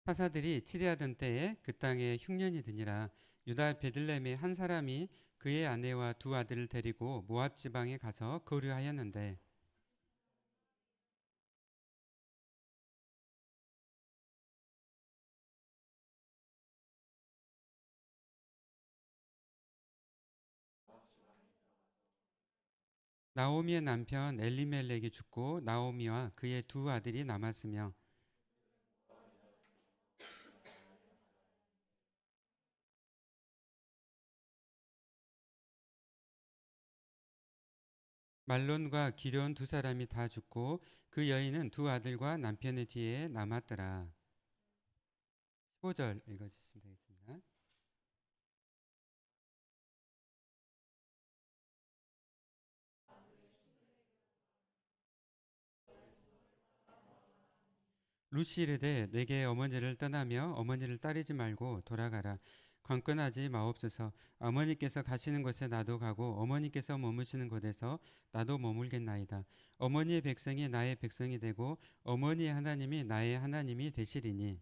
사사들이 치리하던 때에 그 땅에 흉년이 드니라. 유다 베들레헴의 한 사람이 그의 아내와 두 아들을 데리고 모압 지방에 가서 거류하였는데 나오미의 남편 엘리멜렉이 죽고 나오미와 그의 두 아들이 남았으며 말론과 기럨 두 사람이 다 죽고 그 여인은 두 아들과 남편의 뒤에 남았더라. 15절 읽어주시면 되겠습니다. 루시 이르되 내게 어머니를 떠나며 어머니를 따르지 말고 돌아가라. 관건하지 마옵소서. 어머니께서 가시는 곳에 나도 가고 어머니께서 머무시는 곳에서 나도 머물겠나이다. 어머니의 백성이 나의 백성이 되고 어머니의 하나님이 나의 하나님이 되시리니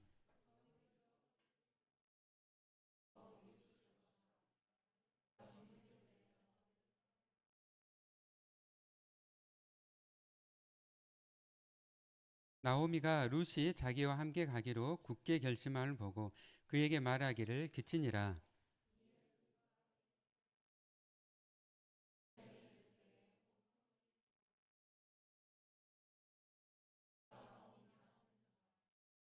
나오미가 룻이 자기와 함께 가기로 굳게 결심함을 보고 그에게 말하기를 그치니라.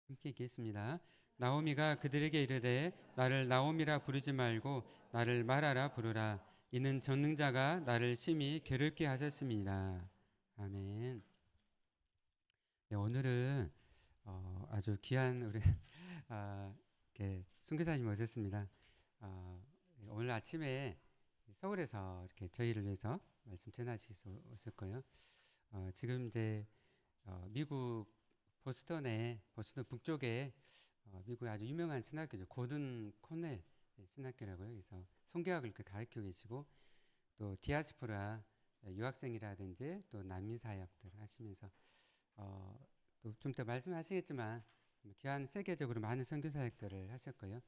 함께 읽겠습니다. 나오미가 그들에게 이르되 나를 나오미라 부르지 말고 나를 마라라 부르라. 이는 전능자가 나를 심히 괴롭게 하셨습니다. 아멘. 네, 오늘은 아주 귀한 우리 선교사님 모셨습니다. 오늘 아침에 서울에서 이렇게 저희를 위해서 말씀 전하시고 오셨고요. 지금 이제 미국 보스턴 북쪽에 미국의 아주 유명한 신학교죠. 고든 코넬 신학교라고요. 그래서 성교학을 가르치고 계시고 또 디아스포라 유학생이라든지 또 난민 사역들 하시면서 또 좀 더 말씀하시겠지만 귀한 세계적으로 많은 선교 사역들을 하셨고요.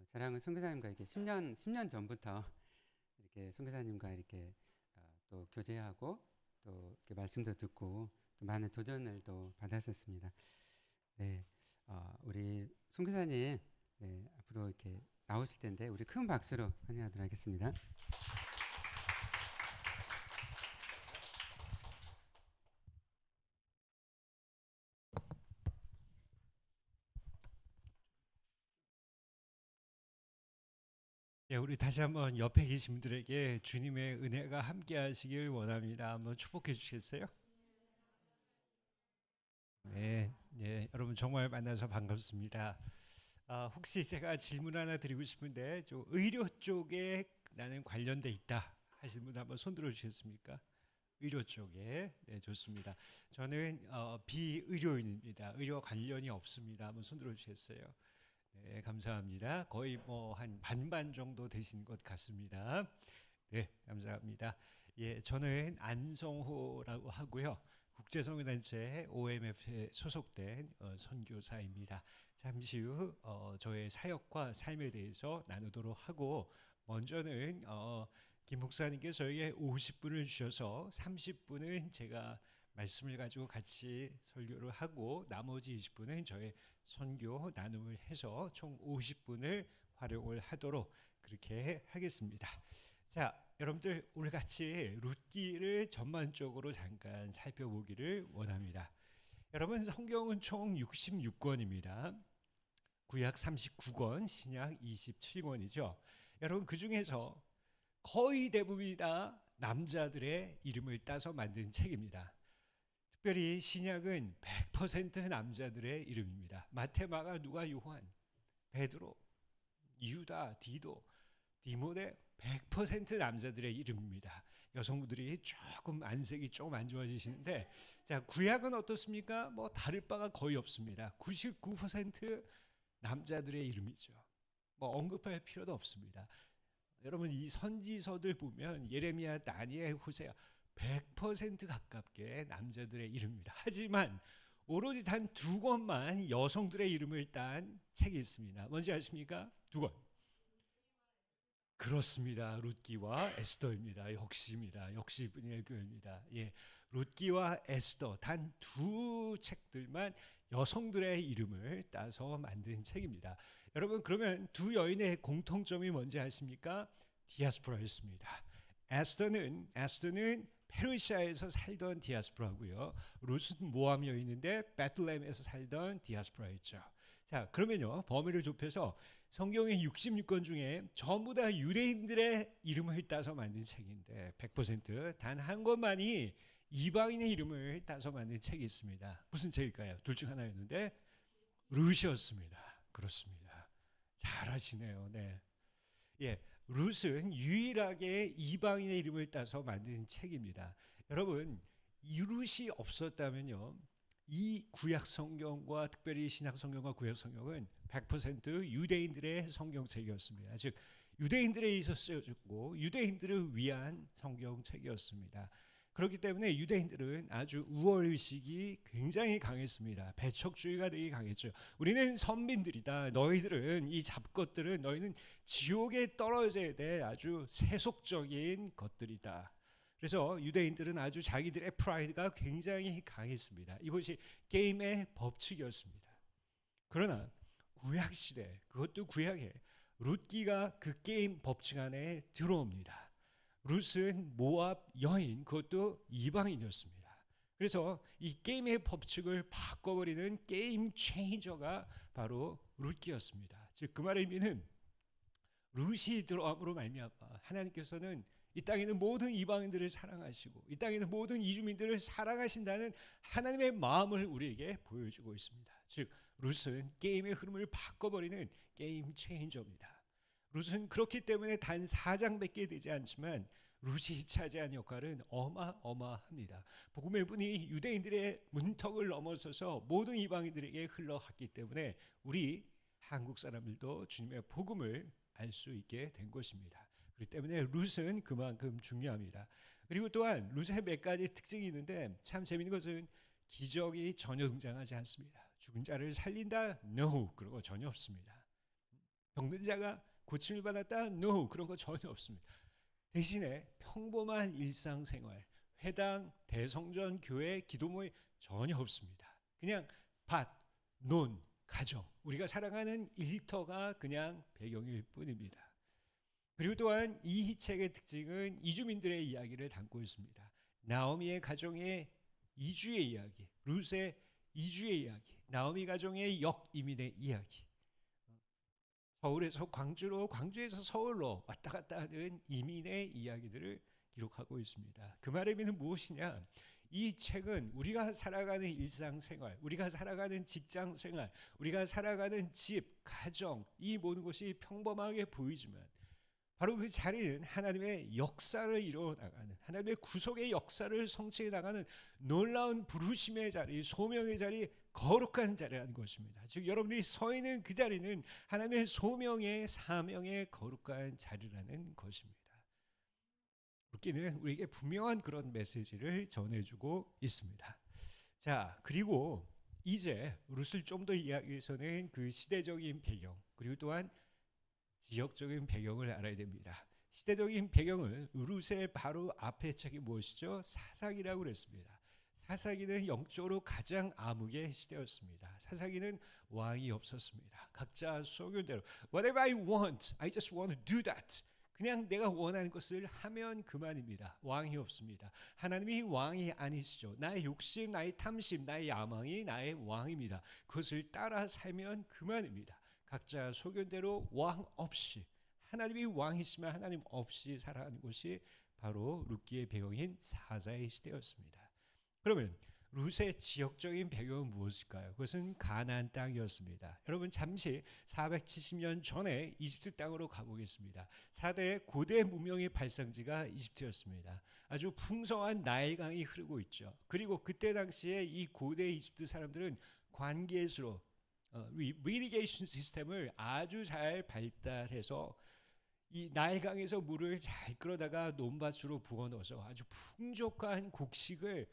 저랑은 선교사님과 이렇게 10년 전부터 이렇게 선교사님과 이렇게 또 교제하고 또 이렇게 말씀도 듣고 또 많은 도전을 또 받았었습니다. 네, 우리 선교사님 네, 앞으로 이렇게 나오실 텐데 우리 큰 박수로 환영하도록 하겠습니다. 예, 우리 다시 한번 옆에 계신 분들에게 주님의 은혜가 함께 하시길 원합니다. 한번 축복해 주시겠어요? 네, 네, 여러분 정말 만나서 반갑습니다. 혹시 제가 질문 하나 드리고 싶은데, 좀 의료 쪽에 나는 관련돼 있다 하시는 분 한번 손 들어 주시겠습니까? 의료 쪽에, 네, 좋습니다. 저는 비의료인입니다. 의료 관련이 없습니다. 한번 손 들어 주시겠어요? 네, 감사합니다. 거의 뭐 한 반반 정도 되신 것 같습니다. 네, 감사합니다. 예, 저는 안성호라고 하고요. 국제선교단체 OMF에 소속된 선교사입니다. 잠시 후 저의 사역과 삶에 대해서 나누도록 하고, 먼저는 김 목사님께서 저에게 50분을 주셔서 30분은 제가 말씀을 가지고 같이 설교를 하고 나머지 20분은 저의 선교 나눔을 해서 총 50분을 활용을 하도록 그렇게 하겠습니다. 자, 여러분들 오늘 같이 룻기를 전반적으로 잠깐 살펴보기를 원합니다. 여러분, 성경은 총 66권입니다. 구약 39권, 신약 27권이죠. 여러분, 그 중에서 거의 대부분이 다 남자들의 이름을 따서 만든 책입니다. 특별히 신약은 100% 남자들의 이름입니다. 마태, 마가, 누가, 요한, 베드로, 유다, 디도, 디모데 100% 남자들의 이름입니다. 여성분들이 조금 안색이 조금 안 좋아지시는데, 자, 구약은 어떻습니까? 뭐 다를 바가 거의 없습니다. 99% 남자들의 이름이죠. 뭐 언급할 필요도 없습니다. 여러분, 이 선지서들 보면 예레미야, 다니엘, 호세아 100% 가깝게 남자들의 이름입니다. 하지만 오로지 단 두 권만 여성들의 이름을 딴 책이 있습니다. 뭔지 아십니까? 두 권. 그렇습니다. 룻기와 에스더입니다. 역시입니다. 역시 분의 교회입니다. 예, 룻기와 에스더 단 두 책들만 여성들의 이름을 따서 만든 책입니다. 여러분 그러면 두 여인의 공통점이 뭔지 아십니까? 디아스포라였습니다. 에스더는 페르시아에서 살던 디아스포라고요. 룻은 모함 여인인데 베틀레헴에서 살던 디아스포라였죠. 자, 그러면요 범위를 좁혀서 성경의 66권 중에 전부 다 유대인들의 이름을 따서 만든 책인데 100%단 한 권만이 이방인의 이름을 따서 만든 책이 있습니다. 무슨 책일까요? 둘 중 하나였는데 룻이었습니다. 그렇습니다. 잘하시네요. 네. 예, 룻은 유일하게 이방인의 이름을 따서 만든 책입니다. 여러분, 이 룻이 없었다면요. 이 구약 성경과 특별히 신약 성경과 구약 성경은 100% 유대인들의 성경책이었습니다. 즉 유대인들에 의해서 쓰여졌고 유대인들을 위한 성경책이었습니다. 그렇기 때문에 유대인들은 아주 우월의식이 굉장히 강했습니다. 배척주의가 되게 강했죠. 우리는 선민들이다. 너희들은 이 잡것들은 너희는 지옥에 떨어져야 돼. 아주 세속적인 것들이다. 그래서 유대인들은 아주 자기들의 프라이드가 굉장히 강했습니다. 이것이 게임의 법칙이었습니다. 그러나 구약시대, 그것도 구약에 룻기가 그 게임 법칙 안에 들어옵니다. 룻은 모압 여인, 그것도 이방인이었습니다. 그래서 이 게임의 법칙을 바꿔버리는 게임 체인저가 바로 룻기였습니다. 즉 그 말의 의미는 룻이 들어옴으로 말미암아 하나님께서는 이 땅에 있는 모든 이방인들을 사랑하시고 이 땅에 있는 모든 이주민들을 사랑하신다는 하나님의 마음을 우리에게 보여주고 있습니다. 즉 룻은 게임의 흐름을 바꿔버리는 게임 체인저입니다. 룻은 그렇기 때문에 단 4장밖에 되지 않지만 룻이 차지한 역할은 어마어마합니다. 복음의 분이 유대인들의 문턱을 넘어서서 모든 이방인들에게 흘러갔기 때문에 우리 한국 사람들도 주님의 복음을 알 수 있게 된 것입니다. 그렇기 때문에 룻은 그만큼 중요합니다. 그리고 또한 룻의 몇 가지 특징이 있는데 참 재미있는 것은 기적이 전혀 등장하지 않습니다. 죽은 자를 살린다? No, 그런 거 전혀 없습니다. 병든 자가 고침을 받았다? No, 그런 거 전혀 없습니다. 대신에 평범한 일상생활, 회당, 대성전, 교회, 기도모임 전혀 없습니다. 그냥 밭, 논, 가정, 우리가 살아가는 일터가 그냥 배경일 뿐입니다. 그리고 또한 이 책의 특징은 이주민들의 이야기를 담고 있습니다. 나오미의 가정의 이주의 이야기, 룻의 이주의 이야기, 나오미 가정의 역이민의 이야기, 서울에서 광주로, 광주에서 서울로 왔다 갔다 하는 이민의 이야기들을 기록하고 있습니다. 그 말의 의미는 무엇이냐? 이 책은 우리가 살아가는 일상생활, 우리가 살아가는 직장생활, 우리가 살아가는 집, 가정, 이 모든 것이 평범하게 보이지만 바로 그 자리는 하나님의 역사를 이루어나가는, 하나님의 구속의 역사를 성취해 나가는 놀라운 부르심의 자리, 소명의 자리, 거룩한 자리라는 것입니다. 즉 여러분들이 서 있는 그 자리는 하나님의 소명의 사명의 거룩한 자리라는 것입니다. 룻기는 우리에게 분명한 그런 메시지를 전해주고 있습니다. 자, 그리고 이제 룻을 좀 더 이야기해서는 그 시대적인 배경, 그리고 또한 지역적인 배경을 알아야 됩니다. 시대적인 배경은 룻의 바로 앞의 책이 무엇이죠? 사사기라고 그랬습니다. 사사기는 영적으로 가장 암흑의 시대였습니다. 사사기는 왕이 없었습니다. 각자 소견대로 Whatever I want, I just want to do that. 그냥 내가 원하는 것을 하면 그만입니다. 왕이 없습니다. 하나님이 왕이 아니시죠. 나의 욕심, 나의 탐심, 나의 야망이 나의 왕입니다. 그것을 따라 살면 그만입니다. 각자 소견대로 왕 없이, 하나님이 왕이시면 하나님 없이 살아가는 것이 바로 룻기의 배경인 사사의 시대였습니다. 그러면 룻의 지역적인 배경은 무엇일까요? 그것은 가나안 땅이었습니다. 여러분 잠시 470년 전에 이집트 땅으로 가보겠습니다. 4대 고대 문명의 발상지가 이집트였습니다. 아주 풍성한 나일강이 흐르고 있죠. 그리고 그때 당시에 이 고대 이집트 사람들은 관계수로 리리게이션 시스템을 아주 잘 발달해서 이 나일강에서 물을 잘 끌어다가 논밭으로 부어 넣어서 아주 풍족한 곡식을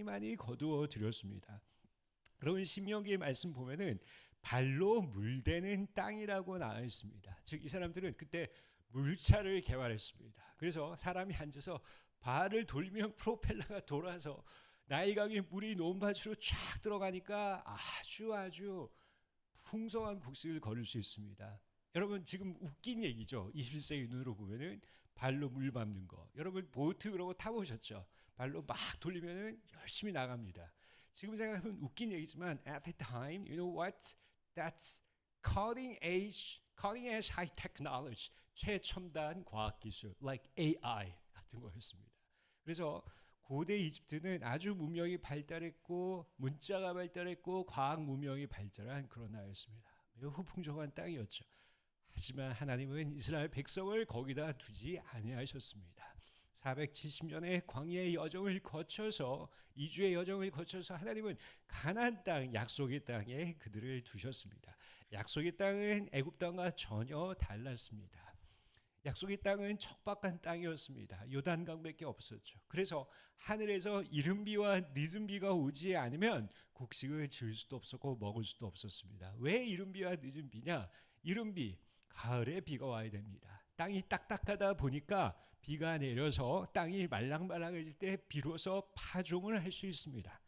많이 거두어 들였습니다. 그런 신명기의 말씀 보면은 발로 물대는 땅이라고 나와 있습니다. 즉 이 사람들은 그때 물차를 개발했습니다. 그래서 사람이 앉아서 발을 돌리면 프로펠러가 돌아서 나일강에 물이 논밭으로 쫙 들어가니까 아주 풍성한 곡식을 거둘 수 있습니다. 여러분 지금 웃긴 얘기죠. 21세기 눈으로 보면은 발로 물 밟는 거. 여러분 보트 그런 거 타보셨죠? 발로 막 돌리면은 열심히 나갑니다. 지금 생각하면 웃긴 얘기지만 at the time, you know what? That's cutting edge high technology, 최첨단 과학 기술, like AI 같은 거였습니다. 그래서 고대 이집트는 아주 문명이 발달했고 문자가 발달했고 과학 문명이 발달한 그런 나라였습니다. 매우 풍족한 땅이었죠. 하지만 하나님은 이스라엘 백성을 거기다 두지 아니하셨습니다. 470년의 광야의 여정을 거쳐서 2주의 여정을 거쳐서 하나님은 가나안 땅 약속의 땅에 그들을 두셨습니다. 약속의 땅은 애굽 땅과 전혀 달랐습니다. 약속의 땅은 척박한 땅이었습니다. 요단강밖에 없었죠. 그래서 하늘에서 이른 비와 늦은 비가 오지 않으면 곡식을 지을 수도 없었고 먹을 수도 없었습니다. 왜 이른 비와 늦은 비냐? 이른 비, 가을에 비가 와야 됩니다. 땅이 딱딱하다 보니까 비가 내려서 땅이 말랑말랑해질 때 비로소 파종을 할 수 있습니다.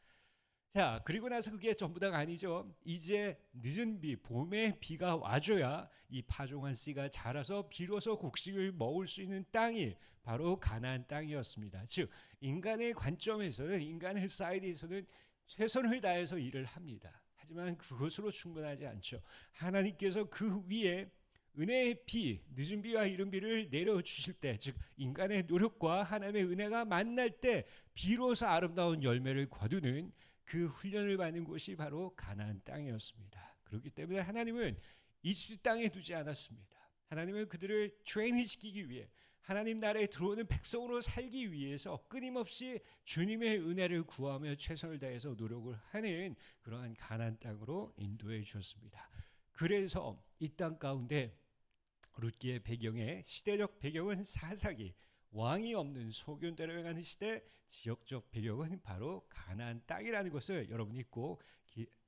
자, 그리고 나서 그게 전부 다가 아니죠. 이제 늦은 비, 봄에 비가 와줘야 이 파종한 씨가 자라서 비로소 곡식을 먹을 수 있는 땅이 바로 가나안 땅이었습니다. 즉 인간의 관점에서는, 인간의 사이드에서는 최선을 다해서 일을 합니다. 하지만 그것으로 충분하지 않죠. 하나님께서 그 위에 은혜의 비, 늦은 비와 이른 비를 내려주실 때, 즉 인간의 노력과 하나님의 은혜가 만날 때 비로소 아름다운 열매를 거두는 그 훈련을 받는 곳이 바로 가나안 땅이었습니다. 그렇기 때문에 하나님은 이집트 땅에 두지 않았습니다. 하나님은 그들을 트레이닝시키기 위해 하나님 나라에 들어오는 백성으로 살기 위해서 끊임없이 주님의 은혜를 구하며 최선을 다해서 노력을 하는 그러한 가나안 땅으로 인도해 주셨습니다. 그래서 이 땅 가운데 룻기의 배경에 시대적 배경은 사사기, 왕이 없는 소견대로 행하는 시대, 지역적 배경은 바로 가나안 땅이라는 것을 여러분이 꼭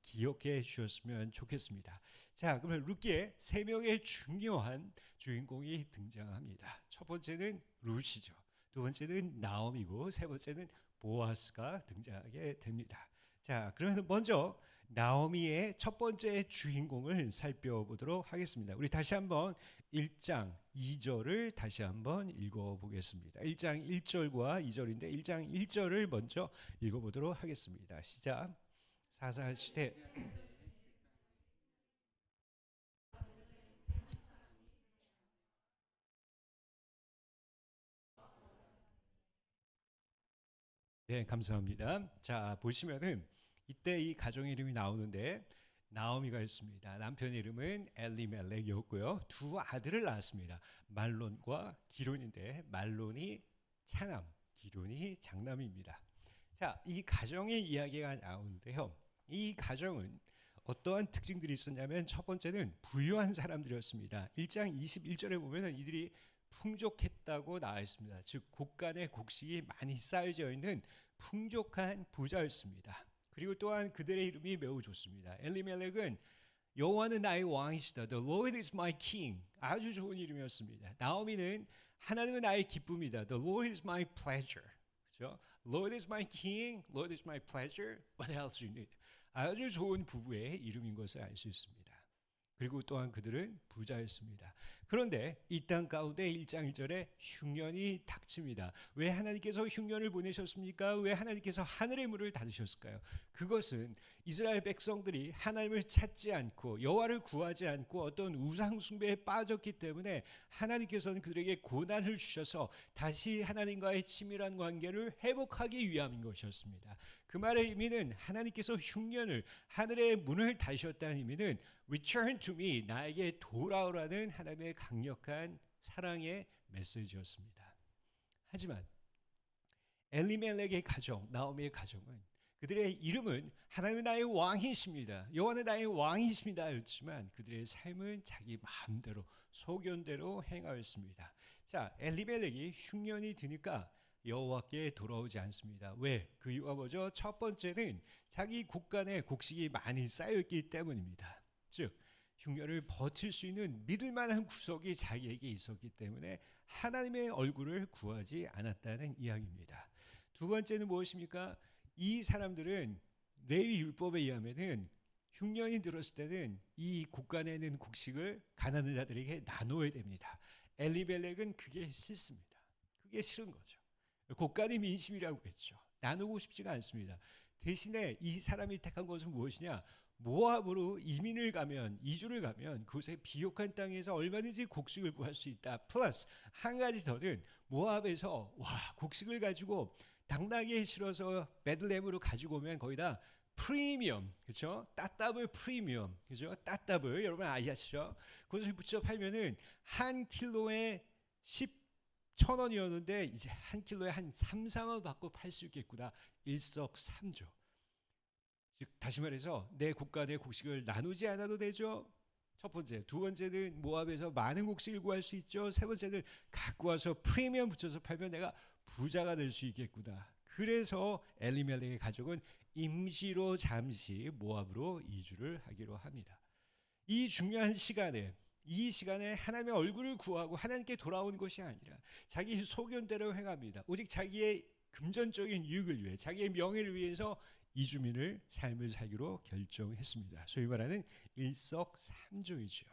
기억해 주셨으면 좋겠습니다. 자, 그러면 룻기에 세 명의 중요한 주인공이 등장합니다. 첫 번째는 룻이죠. 두 번째는 나옴이고 세 번째는 보아스가 등장하게 됩니다. 자, 그러면 먼저 나오미의 첫 번째 주인공을 살펴보도록 하겠습니다. 우리 다시 한번 1장 2절을 다시 한번 읽어보겠습니다. 1장 1절과 2절인데 1장 1절을 먼저 읽어보도록 하겠습니다. 시작. 사사시대 네, 감사합니다. 자, 보시면은 이때 이 가정의 이름이 나오는데 나오미가 있습니다. 남편 이름은 엘리멜렉이었고요. 두 아들을 낳았습니다. 말론과 기론인데 말론이 차남, 기론이 장남입니다. 자, 이 가정의 이야기가 나오는데요. 이 가정은 어떠한 특징들이 있었냐면 첫 번째는 부유한 사람들이었습니다. 1장 21절에 보면 이들이 풍족했다고 나와 있습니다. 즉 곡간에 곡식이 많이 쌓여져 있는 풍족한 부자였습니다. 그리고 또한 그들의 이름이 매우 좋습니다. 엘리멜렉은 여호와는 나의 왕이시다. The Lord is my king. 아주 좋은 이름이었습니다. 나오미는 하나님은 나의 기쁨이다. The Lord is my pleasure. 그렇죠? Lord is my king. Lord is my pleasure. What else you need? 아주 좋은 부부의 이름인 것을 알 수 있습니다. 그리고 또한 그들은 부자였습니다. 그런데 이 땅 가운데 1장 1절에 흉년이 닥칩니다. 왜 하나님께서 흉년을 보내셨습니까? 왜 하나님께서 하늘의 문을 닫으셨을까요? 그것은 이스라엘 백성들이 하나님을 찾지 않고 여호와를 구하지 않고 어떤 우상 숭배에 빠졌기 때문에 하나님께서는 그들에게 고난을 주셔서 다시 하나님과의 친밀한 관계를 회복하기 위함인 것이었습니다. 그 말의 의미는 하나님께서 흉년을 하늘의 문을 닫으셨다는 의미는 Return to me, 나에게 돌아오라는 하나님의 강력한 사랑의 메시지였습니다. 하지만 엘리멜렉의 가정, 나오미의 가정은 그들의 이름은 하나님은 나의 왕이십니다. 여호와는 나의 왕이십니다. 였지만 그들의 삶은 자기 마음대로 소견대로 행하였습니다. 자, 엘리멜렉이 흉년이 드니까 여호와께 돌아오지 않습니다. 왜? 그 이유가 뭐죠? 첫 번째는 자기 곳간에 곡식이 많이 쌓여있기 때문입니다. 즉 흉년을 버틸 수 있는 믿을 만한 구석이 자기에게 있었기 때문에 하나님의 얼굴을 구하지 않았다는 이야기입니다. 두 번째는 무엇입니까? 이 사람들은 레위 율법에 의하면은 흉년이 들었을 때는 이 곳간에 있는 곡식을 가난한 자들에게 나눠야 됩니다. 엘리멜렉은 그게 싫습니다. 그게 싫은 거죠. 곳간이 민심이라고 했죠. 나누고 싶지가 않습니다. 대신에 이 사람이 택한 것은 무엇이냐? 모압으로 이민을 가면, 이주를 가면 그곳에 비옥한 땅에서 얼마든지 곡식을 구할 수 있다. 플러스 한 가지 더는 모압에서 곡식을 가지고 당나귀에 실어서 베들레헴으로 가지고 오면 거기다 프리미엄, 그렇죠? 따따블 프리미엄, 그렇죠? 따따블 여러분 아시죠? 그것을 붙여 팔면은 한 킬로에 10,000원이었는데 이제 한 킬로에 한 3, 4만 받고 팔 수 있겠구나. 일석삼조. 즉 다시 말해서 내 곳간의 곡식을 나누지 않아도 되죠. 첫 번째, 두 번째는 모압에서 많은 곡식을 구할 수 있죠. 세 번째는 갖고 와서 프리미엄 붙여서 팔면 내가 부자가 될 수 있겠구나. 그래서 엘리멜렉의 가족은 임시로 잠시 모압으로 이주를 하기로 합니다. 이 중요한 시간에 이 시간에 하나님의 얼굴을 구하고 하나님께 돌아오는 것이 아니라 자기 소견대로 행합니다. 오직 자기의 금전적인 유익을 위해 자기의 명예를 위해서 이주민을 삶을 살기로 결정했습니다. 소위 말하는 일석삼조이죠.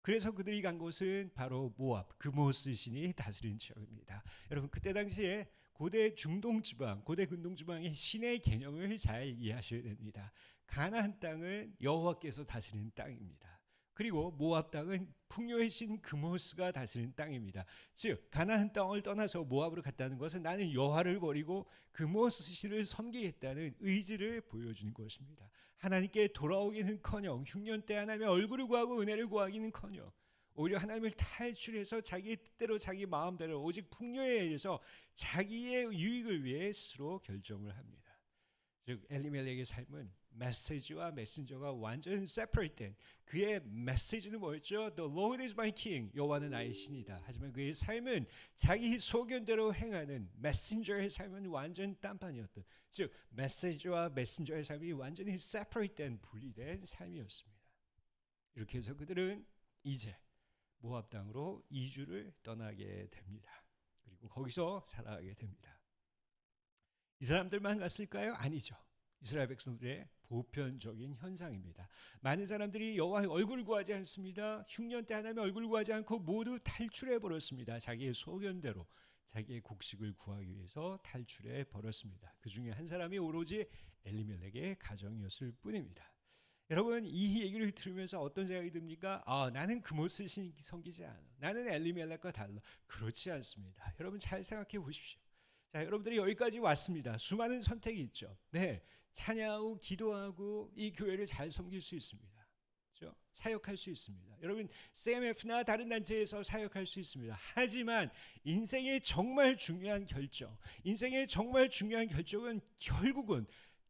그래서 그들이 간 곳은 바로 모압, 그모스 신이 다스린 지역입니다. 여러분 그때 당시에 고대 중동 지방, 고대 근동 지방의 신의 개념을 잘 이해하셔야 됩니다. 가나안 땅은 여호와께서 다스리는 땅입니다. 그리고 모압 땅은 풍요의 신 그모스가 다스리는 땅입니다. 즉 가나안 땅을 떠나서 모압으로 갔다는 것은 나는 여호와를 버리고 그모스 신을 섬기겠다는 의지를 보여주는 것입니다. 하나님께 돌아오기는커녕 흉년 때 하나님의 얼굴을 구하고 은혜를 구하기는커녕 오히려 하나님을 탈출해서 자기 뜻대로 자기 마음대로 오직 풍요에 의해서 자기의 유익을 위해 스스로 결정을 합니다. 즉 엘리멜렉의 삶은 메시지와 메신저가 완전 separated. 그의 메시지는 뭐였죠? The Lord is my king. 여호와는 나의 신이다. 하지만 그의 삶은 자기 소견대로 행하는 메신저의 삶은 완전 딴판이었던. 즉 메시지와 메신저의 삶이 완전히 separated, 분리된 삶이었습니다. 이렇게 해서 그들은 이제 모압 땅으로 이주를 떠나게 됩니다. 그리고 거기서 살아가게 됩니다. 이 사람들만 갔을까요? 아니죠. 이스라엘 백성들의 보편적인 현상입니다. 많은 사람들이 여호와의 얼굴을 구하지 않습니다. 흉년 때 하나님의 얼굴을 구하지 않고 모두 탈출해 버렸습니다. 자기의 소견대로 자기의 곡식을 구하기 위해서 탈출해 버렸습니다. 그 중에 한 사람이 오로지 엘리멜렉의 가정이었을 뿐입니다. 여러분 이 얘기를 들으면서 어떤 생각이 듭니까? 나는 그모스 신 섬기지 않아. 나는 엘리멜렉과 달라. 그렇지 않습니다. 여러분 잘 생각해 보십시오. 자, 여러분들이 여기까지 왔습니다. 수많은 선택이 있죠. 네, 찬양하고 기도하고 이 교회를 잘 섬길 수 있습니다. 그렇죠? 사역할 수 있습니다. 여러분 CMF나 다른 단체에서 사역할 수 있습니다. 하지만 인생의 정말 중요한 결정, 인생의 정말 중요한 결정은 결국은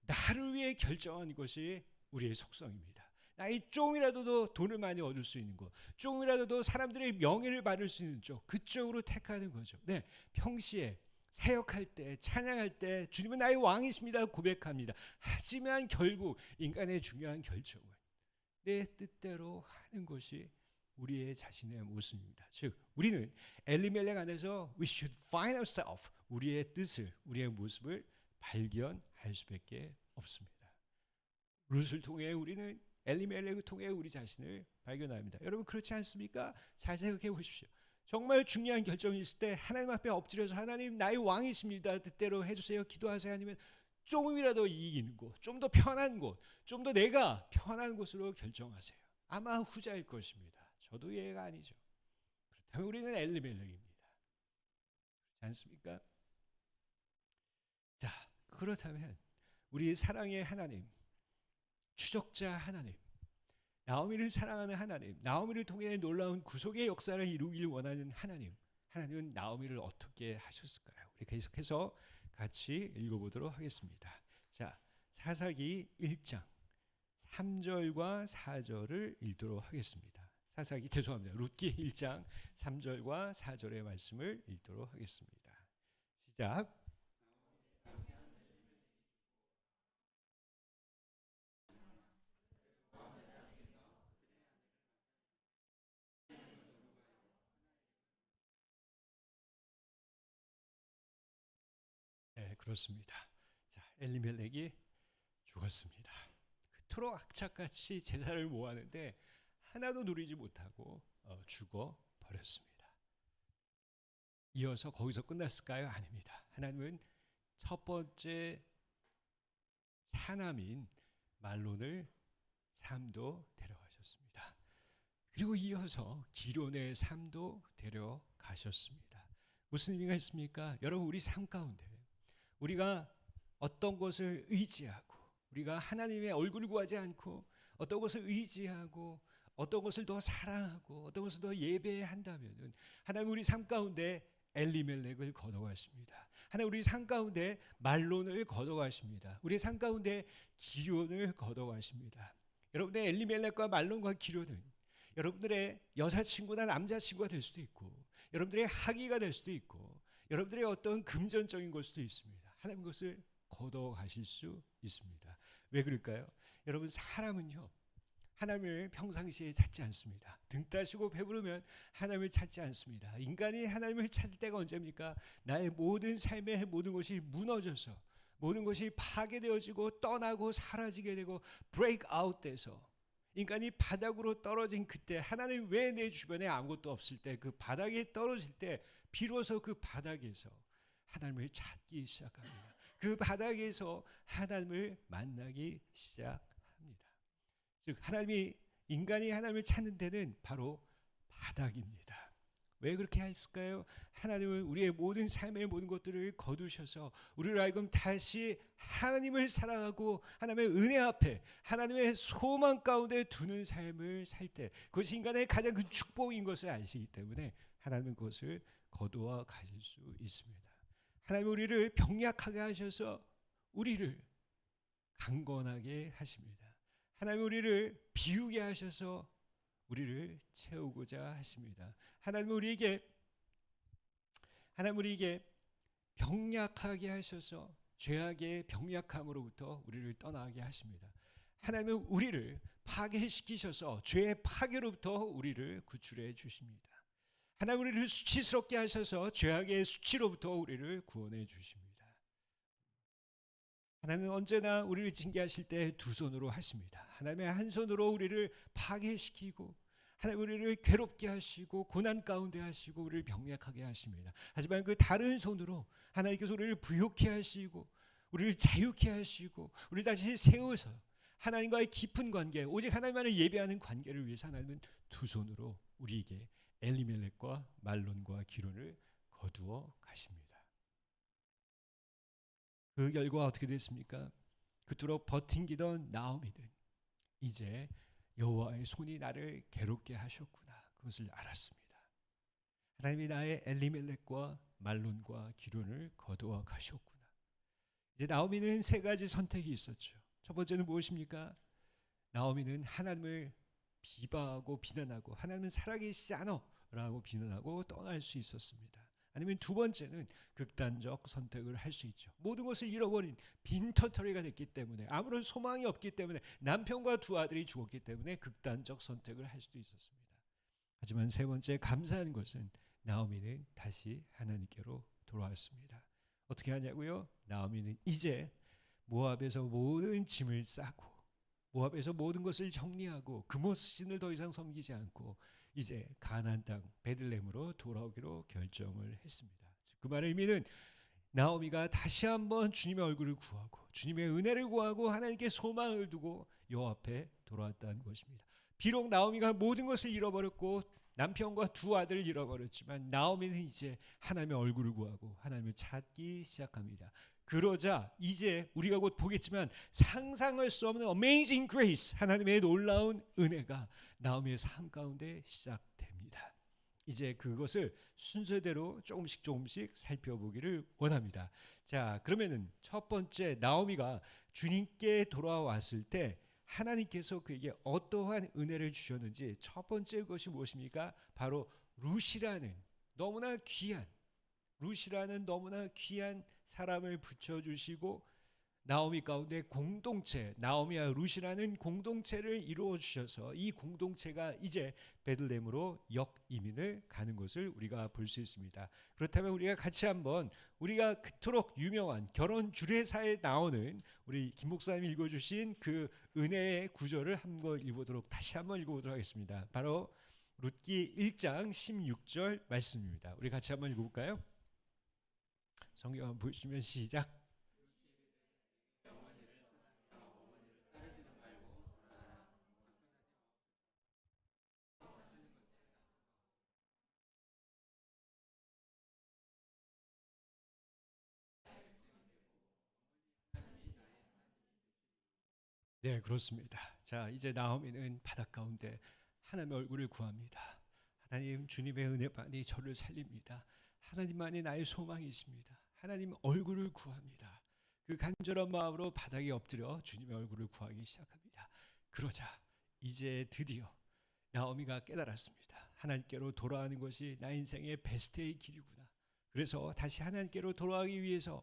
나를 위해 결정한 것이 우리의 속성입니다. 나이 조금이라도 돈을 많이 얻을 수 있는 것, 조금이라도 사람들의 명예를 받을 수 있는 쪽, 그쪽으로 택하는 거죠. 네, 평시에 사역할 때, 찬양할 때 주님은 나의 왕이십니다 고백합니다. 하지만 결국 인간의 중요한 결정은 내 뜻대로 하는 것이 우리의 자신의 모습입니다. 즉 우리는 엘리멜렉 안에서 we should find ourselves, 우리의 뜻을, 우리의 모습을 발견할 수밖에 없습니다. 룻을 통해 우리는 엘리멜렉을 통해 우리 자신을 발견합니다. 여러분 그렇지 않습니까? 잘 생각해 보십시오. 정말 중요한 결정이 있을 때 하나님 앞에 엎드려서 하나님 나의 왕이십니다. 뜻대로 해주세요. 기도하세요. 아니면 조금이라도 이익 있는 곳, 좀 더 편한 곳, 좀 더 내가 편한 곳으로 결정하세요. 아마 후자일 것입니다. 저도 이해가 아니죠. 그렇다면 우리는 엘리멜렉입니다. 그렇지 않습니까? 자, 그렇다면 우리 사랑의 하나님, 추적자 하나님, 나오미를 사랑하는 하나님, 나오미를 통해 놀라운 구속의 역사를 이루길 원하는 하나님, 하나님은 나오미를 어떻게 하셨을까요? 우리 계속해서 같이 읽어보도록 하겠습니다. 자, 사사기 1장 3절과 4절을 읽도록 하겠습니다. 룻기 1장 3절과 4절의 말씀을 읽도록 하겠습니다. 시작. 네, 그렇습니다. 자, 엘리멜렉이 죽었습니다. 그토록 악착같이 제사를 모았는데 하나도 누리지 못하고 죽어 버렸습니다. 이어서 거기서 끝났을까요? 아닙니다. 하나님은 첫 번째 사남인 말론을 삶도 데려가셨습니다. 그리고 이어서 기론의 삶도 데려가셨습니다. 무슨 의미가 있습니까? 여러분, 우리 삶 가운데 우리가 어떤 것을 의지하고, 우리가 하나님의 얼굴을 구하지 않고 어떤 것을 의지하고 어떤 것을 더 사랑하고 어떤 것을 더 예배한다면 하나님 우리 삶 가운데 엘리멜렉을 걷어가십니다. 하나님 우리 삶 가운데 말론을 걷어가십니다. 우리 삶 가운데 기론을 걷어가십니다. 여러분의 엘리멜렉과 말론과 기론은 여러분들의 여자친구나 남자친구가 될 수도 있고, 여러분들의 학위가 될 수도 있고, 여러분들의 어떤 금전적인 걸 수도 있습니다. 하나님 그것을 걷어가실 수 있습니다. 왜 그럴까요? 여러분, 사람은요 하나님을 평상시에 찾지 않습니다. 등 따시고 배부르면 하나님을 찾지 않습니다. 인간이 하나님을 찾을 때가 언제입니까? 나의 모든 삶의 모든 것이 무너져서, 모든 것이 파괴되어지고 떠나고 사라지게 되고 브레이크 아웃 돼서 인간이 바닥으로 떨어진 그때, 하나님 왜 내 주변에 아무것도 없을 때, 그 바닥에 떨어질 때 비로소 그 바닥에서 하나님을 찾기 시작합니다. 그 바닥에서 하나님을 만나기 시작합니다. 즉 인간이 하나님을 찾는 데는 바로 바닥입니다. 왜 그렇게 했을까요? 하나님은 우리의 모든 삶의 모든 것들을 거두셔서 우리를 하여금 다시 하나님을 사랑하고 하나님의 은혜 앞에 하나님의 소망 가운데 두는 삶을 살 때, 그것이 인간의 가장 큰 축복인 것을 아시기 때문에 하나님은 그것을 거두어 가실 수 있습니다. 하나님은 우리를 병약하게 하셔서 우리를 강건하게 하십니다. 하나님 우리를 비우게 하셔서 우리를 채우고자 하십니다. 하나님 우리에게 병약하게 하셔서 죄악의 병약함으로부터 우리를 떠나게 하십니다. 하나님은 우리를 파괴시키셔서 죄의 파괴로부터 우리를 구출해 주십니다. 하나님 우리를 수치스럽게 하셔서 죄악의 수치로부터 우리를 구원해 주십니다. 하나님은 언제나 우리를 징계하실 때 두 손으로 하십니다. 하나님의 한 손으로 우리를 파괴시키고 하나님 우리를 괴롭게 하시고 고난 가운데 하시고 우리를 병약하게 하십니다. 하지만 그 다른 손으로 하나님께서 우리를 부욕케 하시고 우리를 자유케 하시고 우리를 다시 세워서 하나님과의 깊은 관계, 오직 하나님만을 예배하는 관계를 위해서 하나님은 두 손으로 우리에게 엘리멜렉과 말론과 기론을 거두어 가십니다. 그 결과 어떻게 됐습니까? 그토록 버팅기던 나오미는 이제 여호와의 손이 나를 괴롭게 하셨구나, 그것을 알았습니다. 하나님이 나의 엘리멜렉과 말론과 기론을 거두어 가셨구나. 이제 나오미는 세 가지 선택이 있었죠. 첫 번째는 무엇입니까? 나오미는 하나님을 비방하고 비난하고 하나님은 살아계시지 않아 라고 비난하고 떠날 수 있었습니다. 아니면 두 번째는 극단적 선택을 할 수 있죠. 모든 것을 잃어버린 빈털터리가 됐기 때문에, 아무런 소망이 없기 때문에, 남편과 두 아들이 죽었기 때문에 극단적 선택을 할 수도 있었습니다. 하지만 세 번째 감사한 것은 나오미는 다시 하나님께로 돌아왔습니다. 어떻게 하냐고요? 나오미는 이제 모압에서 모든 짐을 싸고 모압에서 모든 것을 정리하고 그모스 신을 더 이상 섬기지 않고 이제 가나안 땅 베들레헴으로 돌아오기로 결정을 했습니다. 그 말의 의미는 나오미가 다시 한번 주님의 얼굴을 구하고 주님의 은혜를 구하고 하나님께 소망을 두고 여호와 앞에 돌아왔다는 것입니다. 비록 나오미가 모든 것을 잃어버렸고 남편과 두 아들을 잃어버렸지만 나오미는 이제 하나님의 얼굴을 구하고 하나님을 찾기 시작합니다. 그러자 이제 우리가 곧 보겠지만 상상할 수 없는 Amazing Grace, 하나님의 놀라운 은혜가 나오미의 삶 가운데 시작됩니다. 이제 그것을 순서대로 조금씩 살펴보기를 원합니다. 자, 그러면은 첫 번째, 나오미가 주님께 돌아왔을 때 하나님께서 그에게 어떠한 은혜를 주셨는지 첫 번째 것이 무엇입니까? 바로 룻이라는 너무나 귀한 룻이라는 너무나 귀한 사람을 붙여주시고 나오미 가운데 공동체, 나오미와 룻이라는 공동체를 이루어 주셔서 이 공동체가 이제 베들레헴으로 역이민을 가는 것을 우리가 볼 수 있습니다. 그렇다면 우리가 같이 한번 우리가 그토록 유명한 결혼 주례사에 나오는 우리 김 목사님이 읽어주신 그 은혜의 구절을 다시 한번 읽어보도록 하겠습니다. 바로 룻기 1장 16절 말씀입니다. 우리 같이 한번 읽어볼까요? 성경 한번 보여주시면 시작. 네, 그렇습니다. 자, 이제 나오미는 바닷 가운데 하나님의 얼굴을 구합니다. 하나님, 주님의 은혜만이 저를 살립니다. 하나님만이 나의 소망이십니다. 하나님 얼굴을 구합니다. 그 간절한 마음으로 바닥에 엎드려 주님의 얼굴을 구하기 시작합니다. 그러자 이제 드디어 나오미가 깨달았습니다. 하나님께로 돌아가는 것이 나 인생의 베스트의 길이구나. 그래서 다시 하나님께로 돌아가기 위해서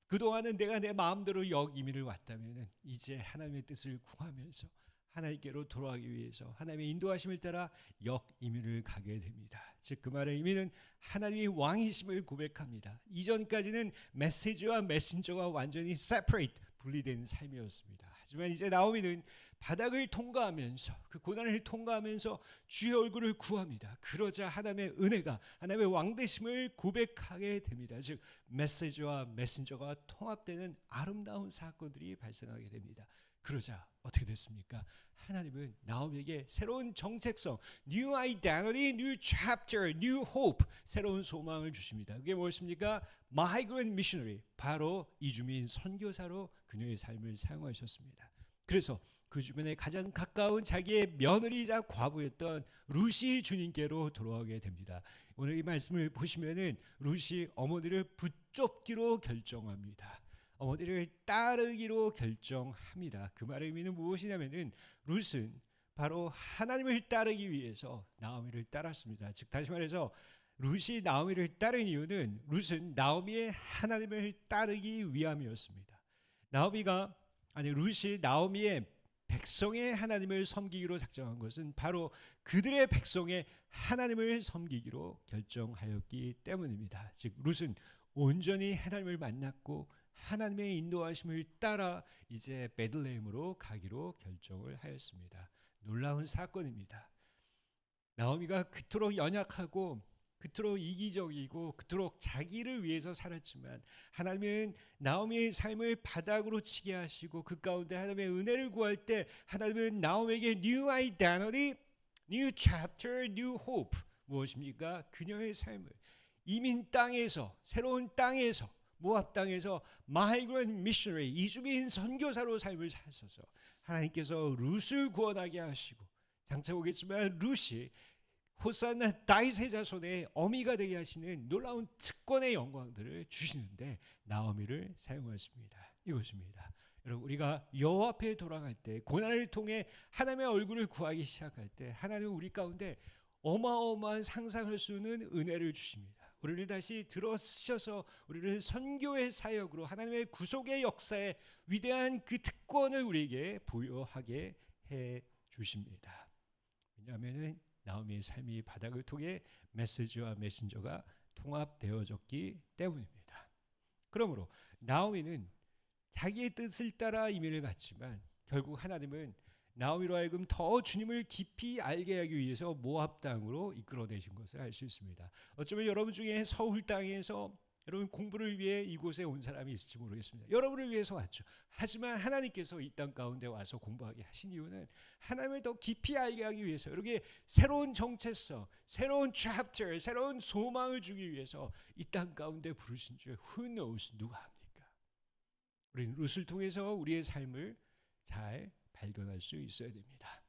그동안은 내가 내 마음대로 역이민을 왔다면 이제 하나님의 뜻을 구하면서 하나님께로 돌아가기 위해서 하나님의 인도하심을 따라 역이민을 가게 됩니다. 즉 그 말의 의미는 하나님이 왕이심을 고백합니다. 이전까지는 메시지와 메신저가 완전히 separate, 분리된 삶이었습니다. 하지만 이제 나오미는 바닥을 통과하면서 그 고난을 통과하면서 주의 얼굴을 구합니다. 그러자 하나님의 은혜가 하나님의 왕되심을 고백하게 됩니다. 즉 메시지와 메신저가 통합되는 아름다운 사건들이 발생하게 됩니다. 그러자 어떻게 됐습니까? 하나님은 나오미에게 새로운 정체성, new identity, new chapter, new hope, 새로운 소망을 주십니다. 그게 무엇입니까? migrant missionary, 바로 이주민 선교사로 그녀의 삶을 사용하셨습니다. 그래서 그 주변에 가장 가까운 자기의 며느리이자 과부였던 룻이 주님께로 돌아오게 됩니다. 오늘 이 말씀을 보시면은 룻이 어머니를 붙잡기로 결정합니다. 어머니를 따르기로 결정합니다. 그 말의 의미는 무엇이냐면은 룻은 바로 하나님을 따르기 위해서 나오미를 따랐습니다. 즉 다시 말해서 룻이 나오미를 따른 이유는 룻은 나오미의 하나님을 따르기 위함이었습니다. 룻이 나오미의 백성의 하나님을 섬기기로 작정한 것은 바로 그들의 백성의 하나님을 섬기기로 결정하였기 때문입니다. 즉 룻은 온전히 하나님을 만났고 하나님의 인도하심을 따라 이제 베들레헴으로 가기로 결정을 하였습니다. 놀라운 사건입니다. 나오미가 그토록 연약하고 그토록 이기적이고 그토록 자기를 위해서 살았지만 하나님은 나오미의 삶을 바닥으로 치게 하시고 그 가운데 하나님의 은혜를 구할 때 하나님은 나오미에게 new identity, new chapter, new hope, 무엇입니까? 그녀의 삶을 이민 땅에서 새로운 땅에서 모압 땅에서 migrant missionary, 이주민 선교사로 삶을 사셔서 하나님께서 룻을 구원하게 하시고 장차 오겠지만 룻이 호산나 다윗의 자손의 어미가 되게 하시는 놀라운 특권의 영광들을 주시는데 나오미를 사용하십니다. 이것입니다. 여러분 우리가 여호와 앞에 돌아갈 때 고난을 통해 하나님의 얼굴을 구하기 시작할 때 하나님은 우리 가운데 어마어마한 상상할 수 있는 은혜를 주십니다. 우리를 다시 들어쓰셔서 우리를 선교의 사역으로 하나님의 구속의 역사에 위대한 그 특권을 우리에게 부여하게 해 주십니다. 왜냐하면 나오미의 삶이 바닥을 통해 메시지와 메신저가 통합되어졌기 때문입니다. 그러므로 나오미는 자기의 뜻을 따라 이민을 갔지만 결국 하나님은 나오미로 하여금 더 주님을 깊이 알게 하기 위해서 모압 땅으로 이끌어내신 것을 알 수 있습니다. 어쩌면 여러분 중에 서울 땅에서 여러분 공부를 위해 이곳에 온 사람이 있을지 모르겠습니다. 여러분을 위해서 왔죠. 하지만 하나님께서 이 땅 가운데 와서 공부하게 하신 이유는 하나님을 더 깊이 알게 하기 위해서 여러분에게 새로운 정체성, 새로운 chapter, 새로운 소망을 주기 위해서 이 땅 가운데 부르신 줄 who knows, 누가 합니까? 우리는 룻을 통해서 우리의 삶을 잘 발견할 수 있어야 됩니다.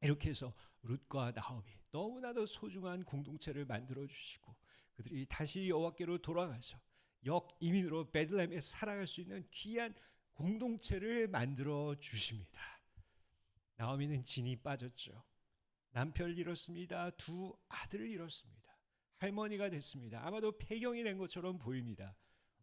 이렇게 해서 룻과 나오미 너무나도 소중한 공동체를 만들어 주시고 그들이 다시 여호와께로 돌아가서 역이민으로 베들레헴에서 살아갈 수 있는 귀한 공동체를 만들어 주십니다. 나오미는 진이 빠졌죠. 남편을 잃었습니다. 두 아들을 잃었습니다. 할머니가 됐습니다. 아마도 폐경이 된 것처럼 보입니다.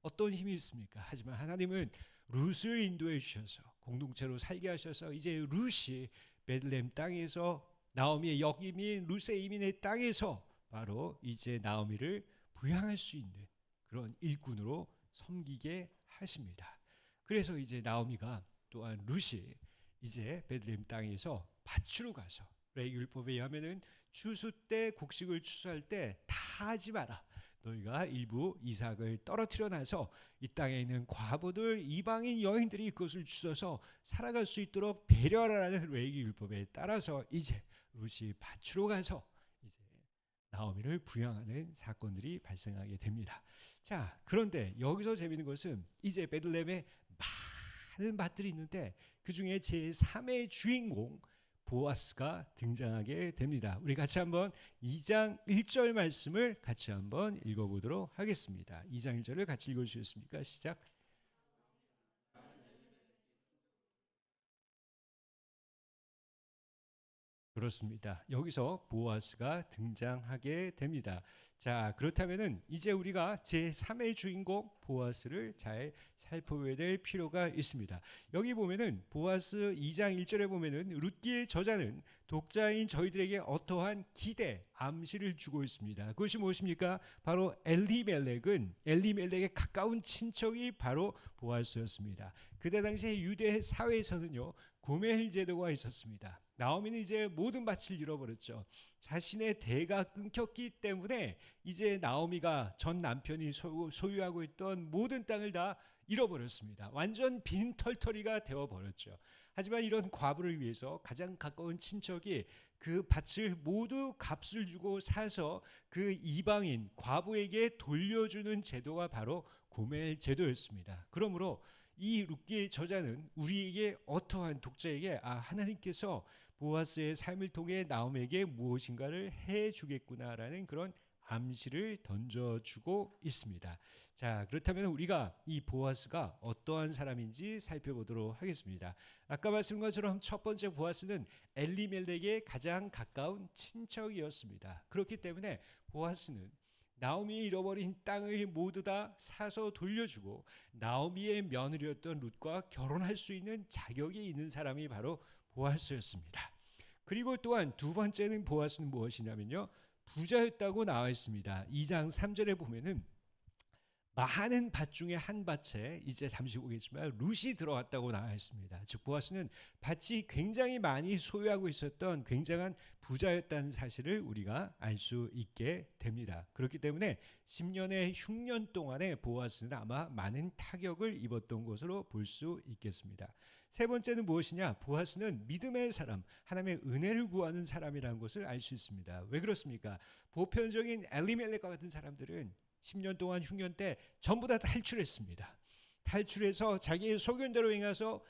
어떤 힘이 있습니까? 하지만 하나님은 룻을 인도해 주셔서 공동체로 살게 하셔서 이제 룻이 베들레헴 땅에서 나오미의 역임인 룻의 이민의 땅에서 바로 이제 나오미를 부양할 수 있는 그런 일꾼으로 섬기게 하십니다. 그래서 이제 나오미가 또한 룻이 이제 베들레헴 땅에서 밭으로 가서 레위율법에 의하면은 추수 때 곡식을 추수할 때 다 하지 마라. 너희가 일부 이삭을 떨어뜨려 놔서 이 땅에 있는 과부들 이방인 여인들이 그것을 주셔서 살아갈 수 있도록 배려하라는 레위율법에 따라서 이제 룻이 밭으로 가서 이제 나오미를 부양하는 사건들이 발생하게 됩니다. 자, 그런데 여기서 재미있는 것은 이제 베들레헴에 많은 밭들이 있는데 그 중에 제3의 주인공 보아스가 등장하게 됩니다. 우리 같이 한번 2장 1절 말씀을 같이 한번 읽어보도록 하겠습니다. 2장 1절을 같이 읽어주시겠습니까? 시작. 그렇습니다. 여기서 보아스가 등장하게 됩니다. 자, 그렇다면은 이제 우리가 제3의 주인공 보아스를 잘 살펴봐야 될 필요가 있습니다. 여기 보면은 보아스 2장 1절에 보면은 룻기의 저자는 독자인 저희들에게 어떠한 기대, 암시를 주고 있습니다. 그것이 무엇입니까? 바로 엘리멜렉의 가까운 친척이 바로 보아스였습니다. 그때 당시에 유대 사회에서는요, 고멜 제도가 있었습니다. 나오미는 이제 모든 밭을 잃어버렸죠. 자신의 대가 끊겼기 때문에 이제 나오미가 전 남편이 소유하고 있던 모든 땅을 다 잃어버렸습니다. 완전 빈털터리가 되어버렸죠. 하지만 이런 과부를 위해서 가장 가까운 친척이 그 밭을 모두 값을 주고 사서 그 이방인 과부에게 돌려주는 제도가 바로 고멜 제도였습니다. 그러므로 이 룻기의 저자는 우리에게 어떠한 독자에게 하나님께서 보아스의 삶을 통해 나오미에게 무엇인가를 해주겠구나라는 그런 암시를 던져주고 있습니다. 자, 그렇다면 우리가 이 보아스가 어떠한 사람인지 살펴보도록 하겠습니다. 아까 말씀한 것처럼 첫 번째 보아스는 엘리멜렉의 가장 가까운 친척이었습니다. 그렇기 때문에 보아스는 나오미의 잃어버린 땅을 모두 다 사서 돌려주고 나오미의 며느리였던 룻과 결혼할 수 있는 자격이 있는 사람이 바로 보아스였습니다. 그리고 또한 두 번째는 보아스는 무엇이냐면요, 부자였다고 나와 있습니다. 2장 3절에 보면은 많은 밭 중에 한 밭에 이제 잠시 보겠지만 룻이 들어왔다고 나와 있습니다. 즉 보아스는 밭이 굉장히 많이 소유하고 있었던 굉장한 부자였다는 사실을 우리가 알 수 있게 됩니다. 그렇기 때문에 10년의 흉년 동안에 보아스는 아마 많은 타격을 입었던 것으로 볼 수 있겠습니다. 세 번째는 무엇이냐? 보아스는 믿음의 사람, 하나님의 은혜를 구하는 사람이라는 것을 알 수 있습니다. 왜 그렇습니까? 보편적인 엘리멜렉과 같은 사람들은 10년 동안 흉년 때 전부 다 탈출했습니다. 탈출해서 자기의 소견대로 행해서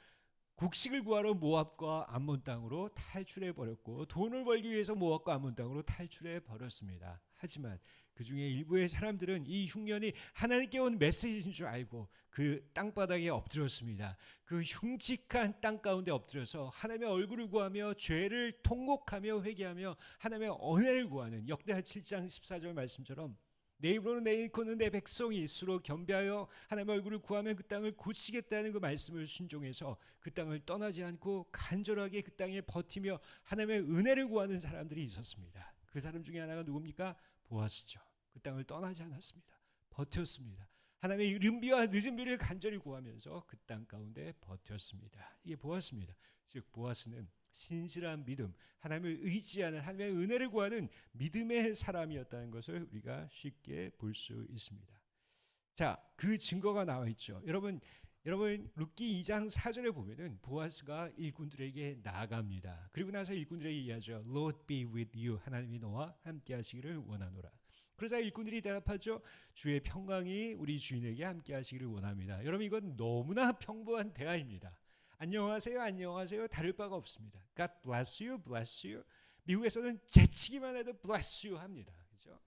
곡식을 구하러 모압과 암몬 땅으로 탈출해 버렸고 돈을 벌기 위해서 모압과 암몬 땅으로 탈출해 버렸습니다. 하지만 그 중에 일부의 사람들은 이 흉년이 하나님께 온 메시지인 줄 알고 그 땅바닥에 엎드렸습니다. 그 흉측한 땅 가운데 엎드려서 하나님의 얼굴을 구하며 죄를 통곡하며 회개하며 하나님의 은혜를 구하는 역대하 7장 14절 말씀처럼 내 입으로는 내 일코는 내 백성이 스스로 겸비하여 하나님의 얼굴을 구하면 그 땅을 고치겠다는 그 말씀을 순종해서 그 땅을 떠나지 않고 간절하게 그 땅에 버티며 하나님의 은혜를 구하는 사람들이 있었습니다. 그 사람 중에 하나가 누굽니까? 보아스죠. 그 땅을 떠나지 않았습니다. 버텼습니다. 하나님의 이른 비와 늦은 비를 간절히 구하면서 그 땅 가운데 버텼습니다. 이게 보아스입니다. 즉 보아스는 신실한 믿음, 하나님을 의지하는 하나님의 은혜를 구하는 믿음의 사람이었다는 것을 우리가 쉽게 볼 수 있습니다. 자, 그 증거가 나와 있죠. 여러분 룻기 2장 4절에 보면은 보아스가 일꾼들에게 나아갑니다. 그리고 나서 일꾼들에게 이야기하죠. Lord be with you. 하나님이 너와 함께 하시기를 원하노라. 그러자 일꾼들이 대답하죠. 주의 평강이 우리 주인에게 함께 하시기를 원합니다. 여러분 이건 너무나 평범한 대화입니다. 안녕하세요, 안녕하세요. 다를 바가 없습니다. God bless you, bless you. 미국에서는 제치기만 해도 bless you 합니다. 그렇죠?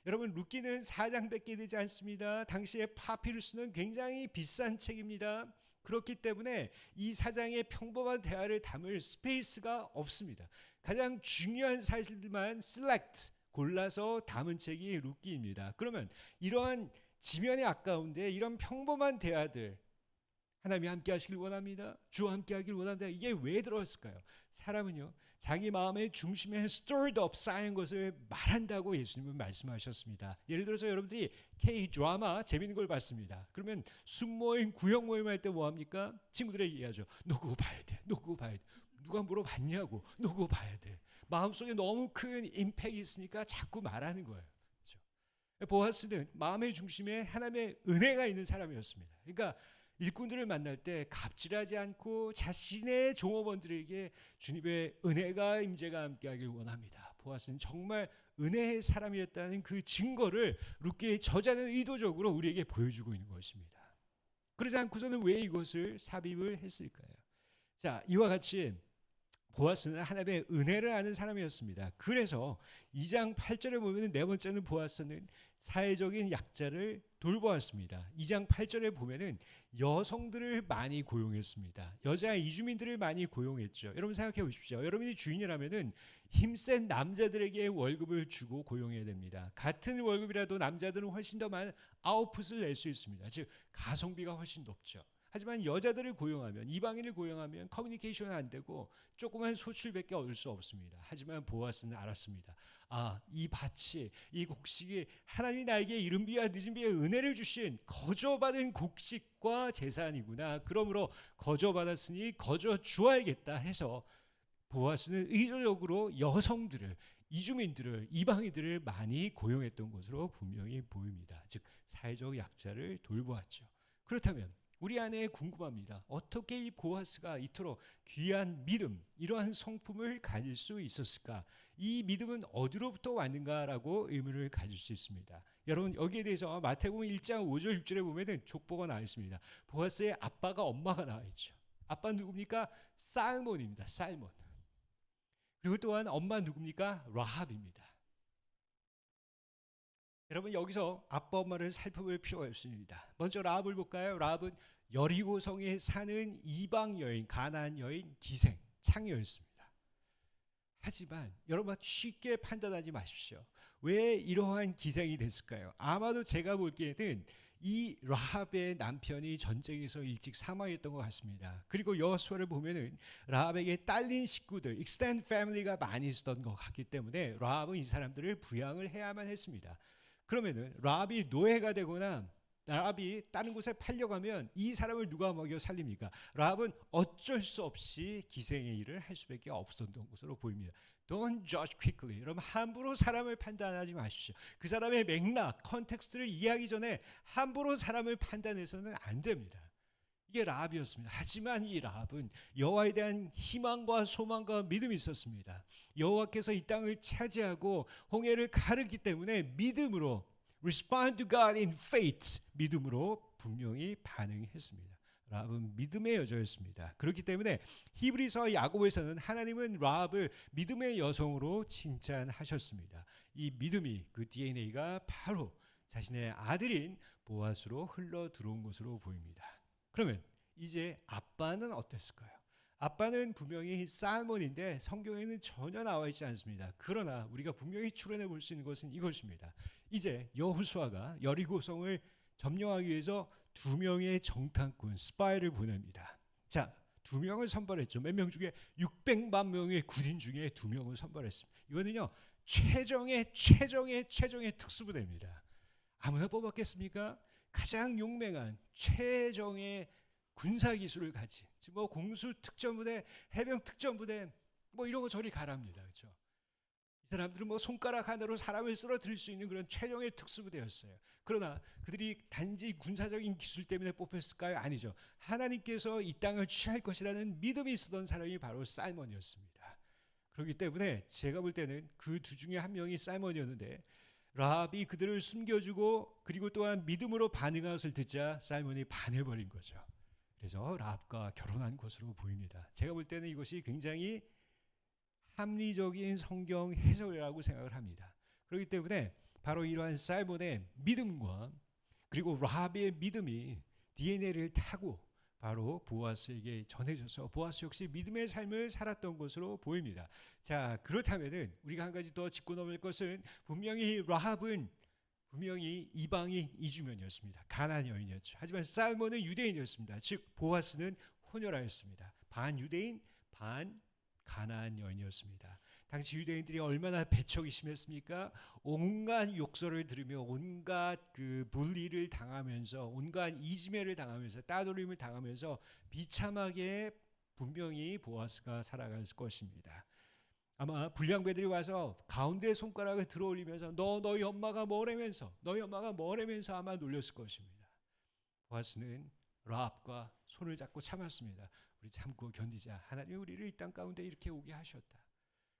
여러분 룻기는 4장밖에 되지 않습니다. 당시에 파피루스는 굉장히 비싼 책입니다. 그렇기 때문에 이 4장의 평범한 대화를 담을 스페이스가 없습니다. 가장 중요한 사실들만 select, 골라서 담은 책이 룻기입니다. 그러면 이러한 지면에 아까운데 이런 평범한 대화들, 하나님이 함께 하시길 원합니다. 주와 함께 하길 원합니다. 이게 왜 들어왔을까요? 사람은요, 자기 마음의 중심에 stirred up 쌓인 것을 말한다고 예수님은 말씀하셨습니다. 예를 들어서 여러분들이 K-드라마 재밌는 걸 봤습니다. 그러면 숙모임, 구역 모임 할 때 뭐합니까? 친구들에게 얘기하죠. 너 그거 봐야 돼. 너 그거 봐야 돼. 누가 물어봤냐고. 너 그거 봐야 돼. 마음속에 너무 큰 임팩이 있으니까 자꾸 말하는 거예요. 그렇죠? 보아스는 마음의 중심에 하나님의 은혜가 있는 사람이었습니다. 그러니까 일꾼들을 만날 때 갑질하지 않고 자신의 종업원들에게 주님의 은혜가 임재가 함께하길 원합니다. 보아스는 정말 은혜의 사람이었다는 그 증거를 룻기의 저자는 의도적으로 우리에게 보여주고 있는 것입니다. 그러지 않고서는 왜 이것을 삽입을 했을까요? 자, 이와 같이 보아스는 하나님의 은혜를 아는 사람이었습니다. 그래서 2장 8절에 보면 네 번째는 보아스는 사회적인 약자를 돌보았습니다. 2장 8절에 보면은 여성들을 많이 고용했습니다. 여자 이주민들을 많이 고용했죠. 여러분 생각해 보십시오. 여러분이 주인이라면은 힘센 남자들에게 월급을 주고 고용해야 됩니다. 같은 월급이라도 남자들은 훨씬 더 많은 아웃풋을 낼 수 있습니다. 즉 가성비가 훨씬 높죠. 하지만 여자들을 고용하면, 이방인을 고용하면 커뮤니케이션은 안 되고 조그만 소출밖에 얻을 수 없습니다. 하지만 보아스는 알았습니다. 아, 이 밭이, 이 곡식이 하나님이 나에게 이른 비와 늦은 비의 은혜를 주신 거저받은 곡식과 재산이구나. 그러므로 거저받았으니 거저 주어야겠다 해서 보아스는 의도적으로 여성들을, 이주민들을, 이방인들을 많이 고용했던 것으로 분명히 보입니다. 즉 사회적 약자를 돌보았죠. 그렇다면 우리 안에 궁금합니다. 어떻게 이 보아스가 이토록 귀한 믿음, 이러한 성품을 가질 수 있었을까? 이 믿음은 어디로부터 왔는가라고 의문을 가질 수 있습니다. 여러분 여기에 대해서 마태복음 1장 5절 6절에 보면 족보가 나와 있습니다. 보아스의 아빠가 엄마가 나와 있죠. 아빠 누굽니까? 살몬입니다. 살몬. 그리고 또한 엄마 누굽니까? 라합입니다. 여러분 여기서 아빠 엄마를 살펴볼 필요가 있습니다. 먼저 라합을 볼까요? 라합은 여리고성에 사는 이방 여인, 가나안 여인, 기생, 창녀였습니다. 하지만 여러분 쉽게 판단하지 마십시오. 왜 이러한 기생이 됐을까요? 아마도 제가 보기에는 이 라합의 남편이 전쟁에서 일찍 사망했던 것 같습니다. 그리고 여호수아를 보면은 라합에게 딸린 식구들, extended family가 많이 있었던 것 같기 때문에 라합은 이 사람들을 부양을 해야만 했습니다. 그러면은 라합이 노예가 되거나 라합이 다른 곳에 팔려가면 이 사람을 누가 먹여 살립니까? 라합은 어쩔 수 없이 기생의 일을 할 수밖에 없었던 것으로 보입니다. Don't judge quickly. 여러분 함부로 사람을 판단하지 마십시오. 그 사람의 맥락, 컨텍스트를 이해하기 전에 함부로 사람을 판단해서는 안 됩니다. 이게 라합이었습니다. 하지만 이 라합은 여호와에 대한 희망과 소망과 믿음이 있었습니다. 여호와께서 이 땅을 차지하고 홍해를 가르기 때문에 믿음으로 respond to God in faith, 믿음으로 분명히 반응했습니다. 라합은 믿음의 여자였습니다. 그렇기 때문에 히브리서 야고보에서는 하나님은 라합을 믿음의 여성으로 칭찬하셨습니다. 이 믿음이, 그 DNA가 바로 자신의 아들인 보아스로 흘러 들어온 것으로 보입니다. 그러면 이제 아빠는 어땠을까요? 아빠는 분명히 살몬인데 성경에는 전혀 나와 있지 않습니다. 그러나 우리가 분명히 추론해 볼 수 있는 것은 이것입니다. 이제 여호수아가 여리고성을 점령하기 위해서 2명의 정탐꾼 스파이를 보냅니다. 자, 2명을 선발했죠. 몇 명 중에 600만 명의 군인 중에 2명을 선발했습니다. 이거는요 최정의 특수부대입니다. 아무나 뽑았겠습니까? 가장 용맹한 최정의 군사 기술을 가진, 뭐 공수 특전부대, 해병 특전부대, 뭐 이런 거 저리 가랍니다. 그렇죠? 이 사람들은 뭐 손가락 하나로 사람을 쓰러뜨릴 수 있는 그런 최정의 특수부대였어요. 그러나 그들이 단지 군사적인 기술 때문에 뽑혔을까요? 아니죠. 하나님께서 이 땅을 취할 것이라는 믿음이 있었던 사람이 바로 살몬이었습니다. 그렇기 때문에 제가 볼 때는 그 두 중에 한 명이 살몬이었는데 라합이 그들을 숨겨주고 그리고 또한 믿음으로 반응한 것을 듣자 살몬이 반해버린 거죠. 그래서 라합과 결혼한 것으로 보입니다. 제가 볼 때는 이것이 굉장히 합리적인 성경 해석이라고 생각을 합니다. 그렇기 때문에 바로 이러한 살몬의 믿음과 그리고 라합의 믿음이 DNA를 타고 바로 보아스에게 전해져서 보아스 역시 믿음의 삶을 살았던 것으로 보입니다. 자, 그렇다면은 우리가 한 가지 더 짚고 넘을 것은 분명히 라합은 분명히 이방인 이주민이었습니다. 가나안 여인이었죠. 하지만 살몬은 유대인이었습니다. 즉 보아스는 혼혈하였습니다. 반 유대인, 반 가나안 여인이었습니다. 당시 유대인들이 얼마나 배척이 심했습니까? 온갖 욕설을 들으며 온갖 그 불리를 당하면서 온갖 이지매를 당하면서 따돌림을 당하면서 비참하게 분명히 보아스가 살아갈 것입니다. 아마 불량배들이 와서 가운데 손가락을 들어올리면서 너희 엄마가 뭐라면서 너희 엄마가 뭐라면서 아마 놀렸을 것입니다. 보아스는 라합과 손을 잡고 참았습니다. 우리 참고 견디자. 하나님이 우리를 이 땅 가운데 이렇게 오게 하셨다.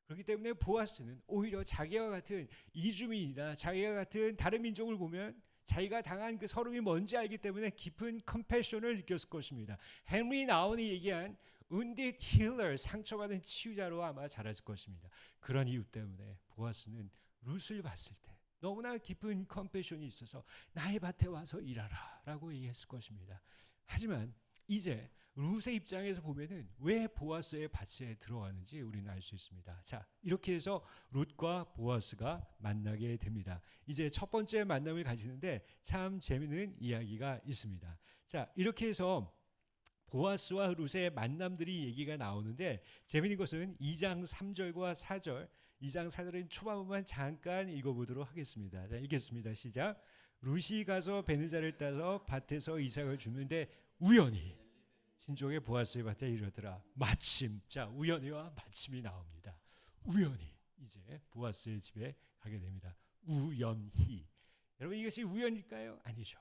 그렇기 때문에 보아스는 오히려 자기와 같은 이주민이나 자기와 같은 다른 민족을 보면 자기가 당한 그 서름이 뭔지 알기 때문에 깊은 컴패션을 느꼈을 것입니다. 헨리 나운이 얘기한 wounded healer, 상처받은 치유자로 아마 자랐을 것입니다. 그런 이유 때문에 보아스는 룻을 봤을 때 너무나 깊은 컴패션이 있어서 나의 밭에 와서 일하라 라고 얘기했을 것입니다. 하지만 이제 룻의 입장에서 보면은 왜 보아스의 밭에 들어가는지 우리는 알 수 있습니다. 자, 이렇게 해서 룻과 보아스가 만나게 됩니다. 이제 첫 번째 만남을 가지는데 참 재미있는 이야기가 있습니다. 자, 이렇게 해서 보아스와 룻의 만남들이 얘기가 나오는데 재미있는 것은 2장 3절과 4절, 2장 4절은 초반부만 잠깐 읽어보도록 하겠습니다. 자, 읽겠습니다. 시작. 룻이 가서 베느자를 따라 밭에서 이삭을 주는데 우연히 친족의 보아스의 밭에 이르더라. 마침, 자, 우연히와 마침이 나옵니다. 우연히 이제 보아스의 집에 가게 됩니다. 우연히. 여러분, 이것이 우연일까요? 아니죠.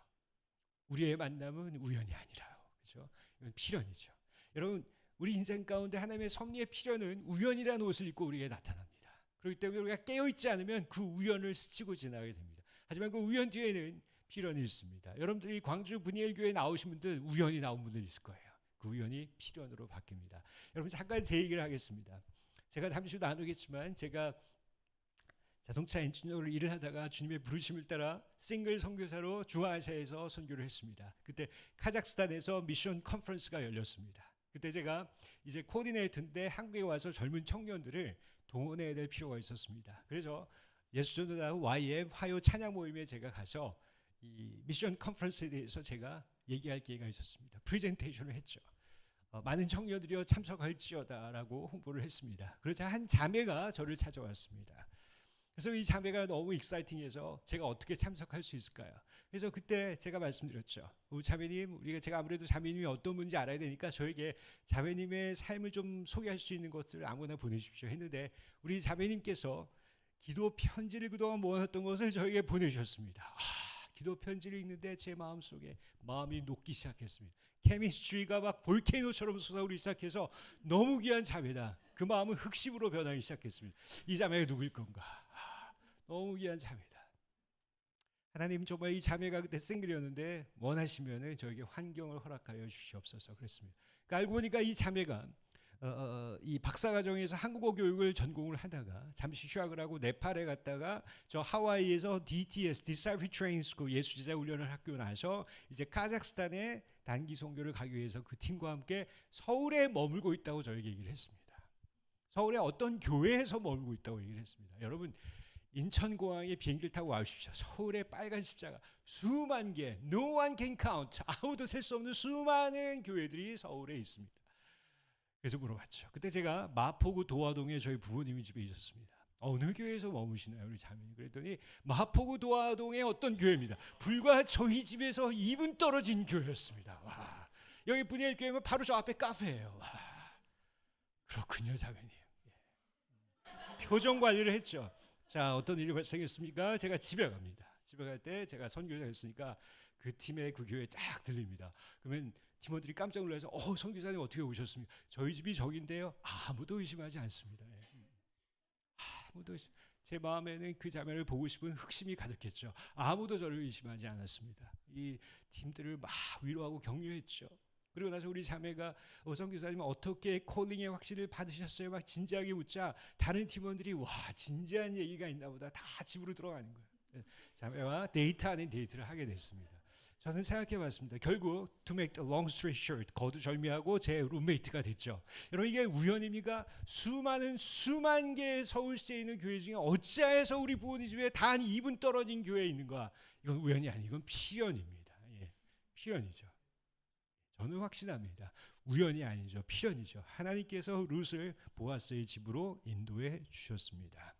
우리의 만남은 우연이 아니라요. 그렇죠? 이건 필연이죠. 여러분, 우리 인생 가운데 하나님의 섭리의 필연은 우연이라는 옷을 입고 우리에게 나타납니다. 그렇기 때문에 우리가 깨어있지 않으면 그 우연을 스치고 지나게 됩니다. 하지만 그 우연 뒤에는 필연이 있습니다. 여러분들이 광주 분이엘교회 나오신 분들 우연히 나온 분들 있을 거예요. 그 우연이 필연으로 바뀝니다. 여러분, 잠깐 제 얘기를 하겠습니다. 제가 잠시 후 나누겠지만 제가 자동차 엔지니어로 일을 하다가 주님의 부르심을 따라 싱글 선교사로 중앙아시아에서 선교를 했습니다. 그때 카자흐스탄에서 미션 컨퍼런스가 열렸습니다. 그때 제가 이제 코디네이터인데 한국에 와서 젊은 청년들을 동원해야 될 필요가 있었습니다. 그래서 예수전도단 YM 화요 찬양 모임에 제가 가서 이 미션 컨퍼런스에 대해서 제가 얘기할 기회가 있었습니다. 프레젠테이션을 했죠. 많은 청년들이 참석할지어다라고 홍보를 했습니다. 그러자 한 자매가 저를 찾아왔습니다. 그래서 이 자매가 너무 익사이팅해서 제가 어떻게 참석할 수 있을까요? 그래서 그때 제가 말씀드렸죠. 자매님, 제가 아무래도 자매님이 어떤 분인지 알아야 되니까 저에게 자매님의 삶을 좀 소개할 수 있는 것을 아무나 보내주십시오 했는데 우리 자매님께서 기도 편지를 그동안 모아놨던 것을 저에게 보내주셨습니다. 기도 편지를 읽는데 제 마음속에 마음이 녹기 시작했습니다. 케미스트리가 막 볼케이노처럼 솟아오르기 시작해서 너무 귀한 자매다. 그 마음은 흑심으로 변하기 시작했습니다. 이 자매가 누구일 건가? 너무 귀한 자매다. 하나님, 정말 이 자매가 그때 싱글이었는데 원하시면은 저에게 환경을 허락하여 주시옵소서 그랬습니다. 그러니까 알고 보니까 이 자매가 이 박사과정에서 한국어 교육을 전공을 하다가 잠시 휴학을 하고 네팔에 갔다가 저 하와이에서 DTS, Disciple Training School 예수제자 훈련을 학교 나서 이제 카자흐스탄에 단기 선교를 가기 위해서 그 팀과 함께 서울에 머물고 있다고 저에게 얘기를 했습니다. 서울의 어떤 교회에서 머물고 있다고 얘기를 했습니다. 여러분, 인천공항에 비행기를 타고 와주십시오. 서울의 빨간 십자가 수만 개, no one can count, 아무도 셀 수 없는 수많은 교회들이 서울에 있습니다. 그래서 물어봤죠. 그때 제가 마포구 도화동에 저희 부모님이 집에 있었습니다. 어느 교회에서 머무시나요, 우리 자매님? 그랬더니 마포구 도화동의 어떤 교회입니다. 불과 저희 집에서 2분 떨어진 교회였습니다. 와, 여기 분이엘 교회면 바로 저 앞에 카페예요. 와, 그렇군요, 자매님. 표정 관리를 했죠. 자, 어떤 일이 발생했습니까? 제가 집에 갑니다. 집에 갈 때 제가 선교사였으니까 그 팀의 그 교회에 딱 들립니다. 그러면 팀원들이 깜짝 놀라서 선교사님 어떻게 오셨습니까? 저희 집이 저긴데요. 아무도 의심하지 않습니다. 아무도 제 마음에는 그 자매를 보고 싶은 흑심이 가득했죠. 아무도 저를 의심하지 않았습니다. 이 팀들을 막 위로하고 격려했죠. 그리고 나서 우리 자매가 선교사님 어떻게 콜링의 확신을 받으셨어요? 막 진지하게 묻자 다른 팀원들이 와, 진지한 얘기가 있나 보다 다 집으로 들어가는 거예요. 자매와 데이트 아닌 데이트를 하게 됐습니다. 저는 생각해봤습니다. 결국 to make the long story short, 거두절미하고 제 룸메이트가 됐죠. 여러분 이게 우연입니까? 수만 개의 서울시에 있는 교회 중에 어찌하여서 우리 부모님 집에 단 2분 떨어진 교회에 있는가? 이건 우연이 아니고 이건 필연입니다. 예, 필연이죠. 저는 확신합니다. 우연이 아니죠. 필연이죠. 하나님께서 룻을 보아스의 집으로 인도해 주셨습니다.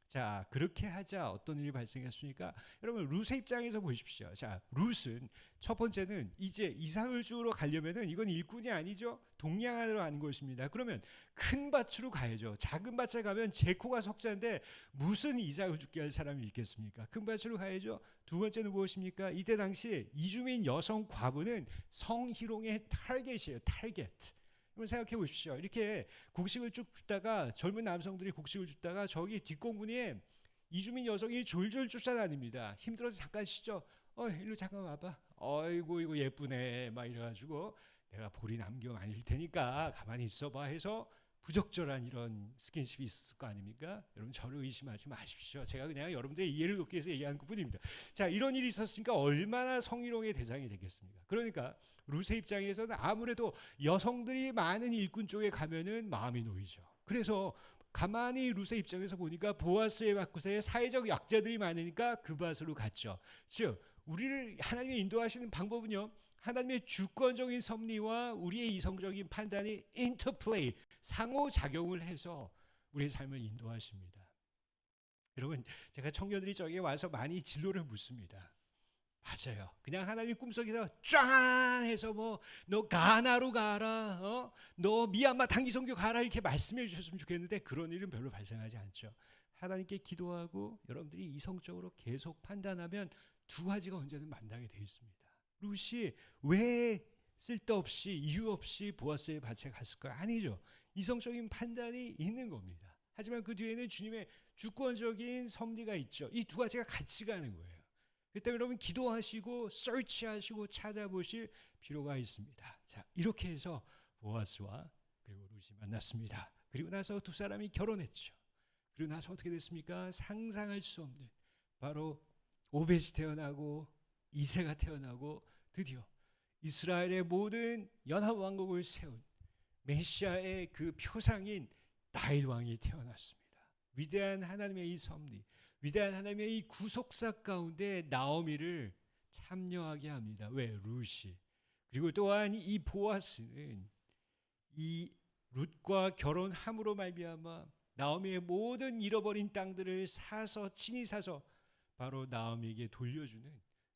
자, 그렇게 하자 어떤 일이 발생했습니까? 여러분 룻의 입장에서 보십시오. 자, 룻은 첫 번째는 이제 이삭을 주우러 가려면은 이건 일꾼이 아니죠. 동량하러 가는 것입니다. 그러면 큰 밭으로 가야죠. 작은 밭에 가면 제코가 석자인데 무슨 이삭을 죽게 할 사람이 있겠습니까? 큰 밭으로 가야죠. 두 번째는 무엇입니까? 이때 당시 이주민 여성 과부는 성희롱의 타겟이에요. 타겟. 한번 생각해 보십시오. 이렇게 곡식을 쭉 줍다가 젊은 남성들이 곡식을 줍다가 저기 뒷공문에 이주민 여성이 졸졸 쫓아다닙니다. 힘들어서 잠깐 쉬죠. 일로 잠깐 와봐. 어이구 이거 예쁘네. 막 이래가지고 내가 보리 남경 아닐 테니까 가만히 있어봐 해서 부적절한 이런 스킨십이 있었을 거 아닙니까? 여러분 저를 의심하지 마십시오. 제가 그냥 여러분들의 이해를 돕기 위해서 얘기하는 것뿐입니다. 자, 이런 일이 있었으니까 얼마나 성희롱의 대상이 되겠습니까? 그러니까 룻의 입장에서는 아무래도 여성들이 많은 일꾼 쪽에 가면은 마음이 놓이죠. 그래서 가만히 룻의 입장에서 보니까 보아스의 밭에 사회적 약자들이 많으니까 그 밭으로 갔죠. 즉 우리를 하나님이 인도하시는 방법은요, 하나님의 주권적인 섭리와 우리의 이성적인 판단이 인터플레이, 상호작용을 해서 우리의 삶을 인도하십니다. 여러분 제가 청년들이 저에게 와서 많이 진로를 묻습니다. 맞아요. 그냥 하나님 꿈속에서 쫙 해서 뭐 너 가나로 가라, 너 미얀마 단기 선교 가라 이렇게 말씀해 주셨으면 좋겠는데 그런 일은 별로 발생하지 않죠. 하나님께 기도하고 여러분들이 이성적으로 계속 판단하면 두 가지가 언제든 만나게 되어 있습니다. 룻이 왜 쓸데없이 이유 없이 보아스의 밭에 갔을까요? 아니죠. 이성적인 판단이 있는 겁니다. 하지만 그 뒤에는 주님의 주권적인 섭리가 있죠. 이 두 가지가 같이 가는 거예요. 그때 여러분 기도하시고 서치하시고 찾아보실 필요가 있습니다. 자, 이렇게 해서 보아스와 그리고 룻이 만났습니다. 그리고 나서 두 사람이 결혼했죠. 그리고 나서 어떻게 됐습니까? 상상할 수 없는 바로 오벳이 태어나고 이새가 태어나고 드디어 이스라엘의 모든 연합 왕국을 세운 메시아의 그 표상인 다윗 왕이 태어났습니다. 위대한 하나님의 이 섭리, 위대한 하나님의 이 구속사 가운데 나오미를 참여하게 합니다. 왜? 룻이. 그리고 또한 이 보아스는 이 룻과 결혼함으로 말미암아 나오미의 모든 잃어버린 땅들을 사서 친히 사서 바로 나오미에게 돌려주는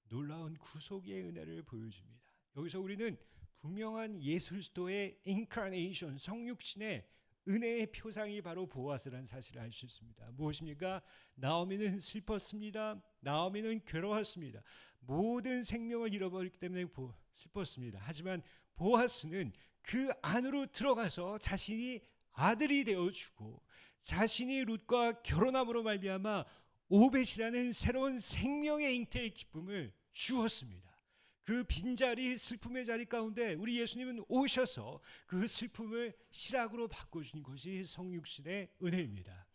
놀라운 구속의 은혜를 보여줍니다. 여기서 우리는 분명한 예수 그리스도의 인카네이션, 성육신의 은혜의 표상이 바로 보아스라는 사실을 알 수 있습니다. 무엇입니까? 나오미는 슬펐습니다. 나오미는 괴로웠습니다. 모든 생명을 잃어버렸기 때문에 슬펐습니다. 하지만 보아스는 그 안으로 들어가서 자신이 아들이 되어주고 자신이 룻과 결혼함으로 말미암아 오벳이라는 새로운 생명의 잉태의 기쁨을 주었습니다. 그 빈자리, 슬픔의 자리 가운데 우리 예수님은 오셔서 그 슬픔을 실학으로 바꿔주신 것이 성육신의 은혜입니다.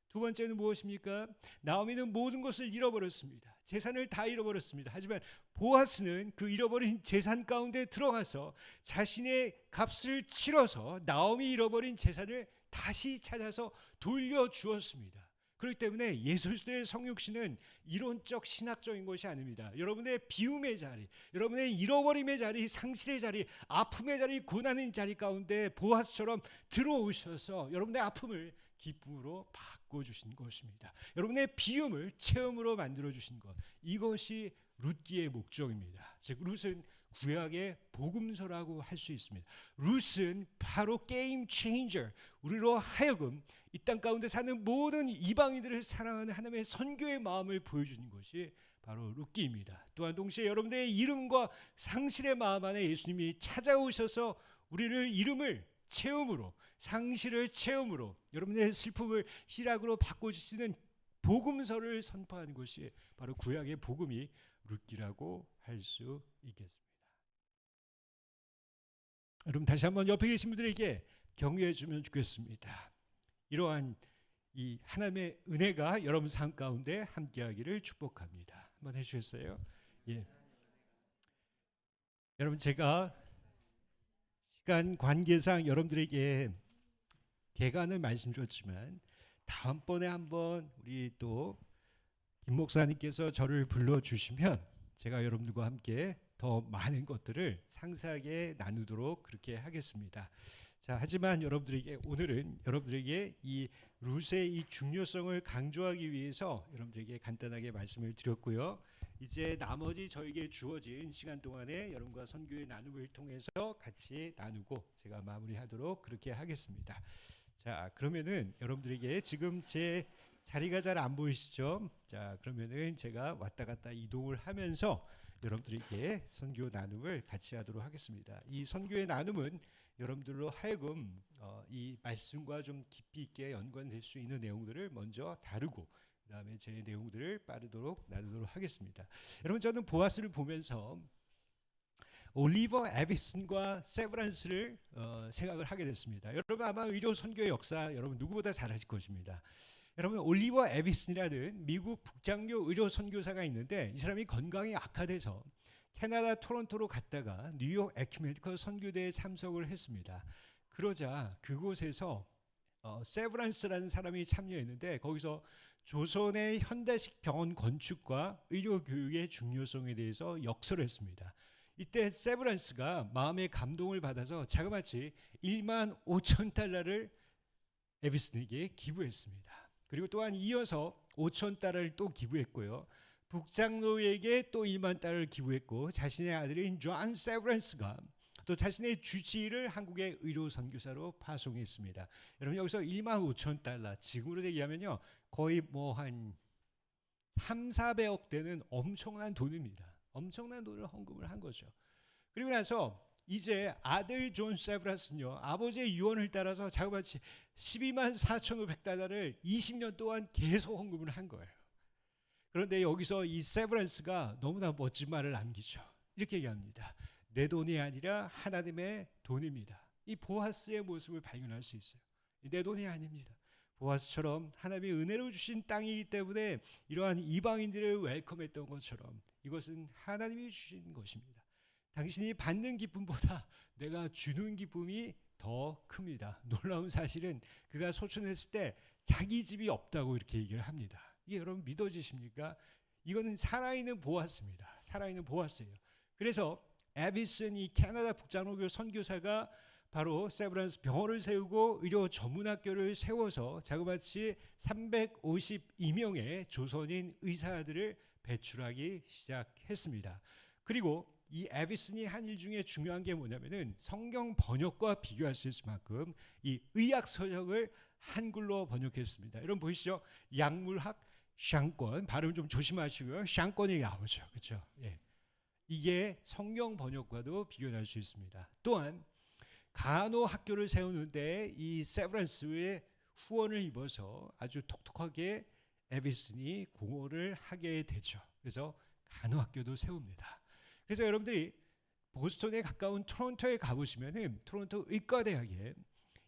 두 번째는 무엇입니까? 나오미는 모든 것을 잃어버렸습니다. 재산을 다 잃어버렸습니다. 하지만 보아스는 그 잃어버린 재산 가운데 들어가서 자신의 값을 치러서 나오미 잃어버린 재산을 다시 찾아서 돌려주었습니다. 그렇기 때문에 예수 그리스도의 성육신은 이론적 신학적인 것이 아닙니다. 여러분의 비움의 자리, 여러분의 잃어버림의 자리, 상실의 자리, 아픔의 자리, 고난의 자리 가운데 보아스처럼 들어오셔서 여러분의 아픔을 기쁨으로 바꿔주신 것입니다. 여러분의 비움을 체험으로 만들어주신 것, 이것이 룻기의 목적입니다. 즉 룻은 구약의 복음서라고 할 수 있습니다. 룻은 바로 게임 체인저, 우리로 하여금 이 땅 가운데 사는 모든 이방인들을 사랑하는 하나님의 선교의 마음을 보여주는 것이 바로 룻기입니다. 또한 동시에 여러분들의 이름과 상실의 마음 안에 예수님이 찾아오셔서 우리를 이름을 체험으로, 상실을 체험으로, 여러분의 슬픔을 희락으로 바꿔주시는 복음서를 선포하는 것이 바로 구약의 복음이 룻기라고 할 수 있겠습니다. 여러분 다시 한번 옆에 계신 분들에게 격려해 주면 좋겠습니다. 이러한 이 하나님의 은혜가 여러분 삶 가운데 함께하기를 축복합니다. 한번 해주셨어요? 예. 여러분 제가 시간 관계상 여러분들에게 개간을 말씀드렸지만 다음번에 한번 우리 또 김 목사님께서 저를 불러주시면 제가 여러분들과 함께 더 많은 것들을 상세하게 나누도록 그렇게 하겠습니다. 자, 하지만 여러분들에게 오늘은 여러분들에게 이 룻의 이 중요성을 강조하기 위해서 여러분들에게 간단하게 말씀을 드렸고요. 이제 나머지 저에게 주어진 시간 동안에 여러분과 선교의 나눔을 통해서 같이 나누고 제가 마무리하도록 그렇게 하겠습니다. 자, 그러면은 여러분들에게 지금 제 자리가 잘 안 보이시죠? 자, 그러면은 제가 왔다 갔다 이동을 하면서 여러분들에게 선교 나눔을 같이 하도록 하겠습니다. 이 선교의 나눔은 여러분들로 하여금 이 말씀과 좀 깊이 있게 연관될 수 있는 내용들을 먼저 다루고 그다음에 제 내용들을 빠르도록 나누도록 하겠습니다. 여러분 저는 보아스를 보면서 올리버 에비슨과 세브란스를 생각을 하게 됐습니다. 여러분 아마 의료 선교의 역사 여러분 누구보다 잘 아실 것입니다. 여러분 올리버 에비슨이라는 미국 북장교 의료 선교사가 있는데 이 사람이 건강이 악화돼서 캐나다 토론토로 갔다가 뉴욕 에큐메니컬 선교대에 참석을 했습니다. 그러자 그곳에서 세브란스라는 사람이 참여했는데 거기서 조선의 현대식 병원 건축과 의료 교육의 중요성에 대해서 역설을 했습니다. 이때 세브란스가 마음의 감동을 받아서 자그마치 1만 5천 달러를 에비슨에게 기부했습니다. 그리고 또한 이어서 5천 달러를 또 기부했고요. 북장로에게 또 1만 달러를 기부했고 자신의 아들인 존 세브란스가 또 자신의 주치의를 한국의 의료 선교사로 파송했습니다. 여러분 여기서 1만 5천 달러 지금으로 얘기하면요 거의 뭐 한 3, 400억 되는 엄청난 돈입니다. 엄청난 돈을 헌금을 한 거죠. 그리고 나서 이제 아들 존 세브란스는요 아버지의 유언을 따라서 자그마치 12만 4,500달러를 20년 동안 계속 헌금을 한 거예요. 그런데 여기서 이 세브란스가 너무나 멋진 말을 남기죠. 이렇게 얘기합니다. 내 돈이 아니라 하나님의 돈입니다. 이 보아스의 모습을 발견할 수 있어요. 내 돈이 아닙니다. 보아스처럼 하나님의 은혜로 주신 땅이기 때문에 이러한 이방인들을 웰컴했던 것처럼 이것은 하나님이 주신 것입니다. 당신이 받는 기쁨보다 내가 주는 기쁨이 더 큽니다. 놀라운 사실은 그가 소천했을 때 자기 집이 없다고 이렇게 얘기를 합니다. 이게 여러분 믿어지십니까? 이거는 살아있는 보아스입니다. 살아있는 보아스예요. 그래서 에비슨 이 캐나다 북장로교 선교사가 바로 세브란스 병원을 세우고 의료 전문학교를 세워서 자그마치 352명의 조선인 의사들을 배출하기 시작했습니다. 그리고 이 에비슨이 한 일 중에 중요한 게 뭐냐면은 성경 번역과 비교할 수 있을 만큼 이 의학 서적을 한글로 번역했습니다. 여러분 보이시죠? 약물학 샹권 발음 좀 조심하시고요. 샹권이 나오죠, 그렇죠? 예. 이게 성경 번역과도 비교할 수 있습니다. 또한 간호 학교를 세우는데 이 세브란스의 후원을 입어서 아주 똑똑하게 에비슨이 공헌을 하게 되죠. 그래서 간호 학교도 세웁니다. 그래서 여러분들이 보스턴에 가까운 토론토에 가보시면은 토론토 의과대학에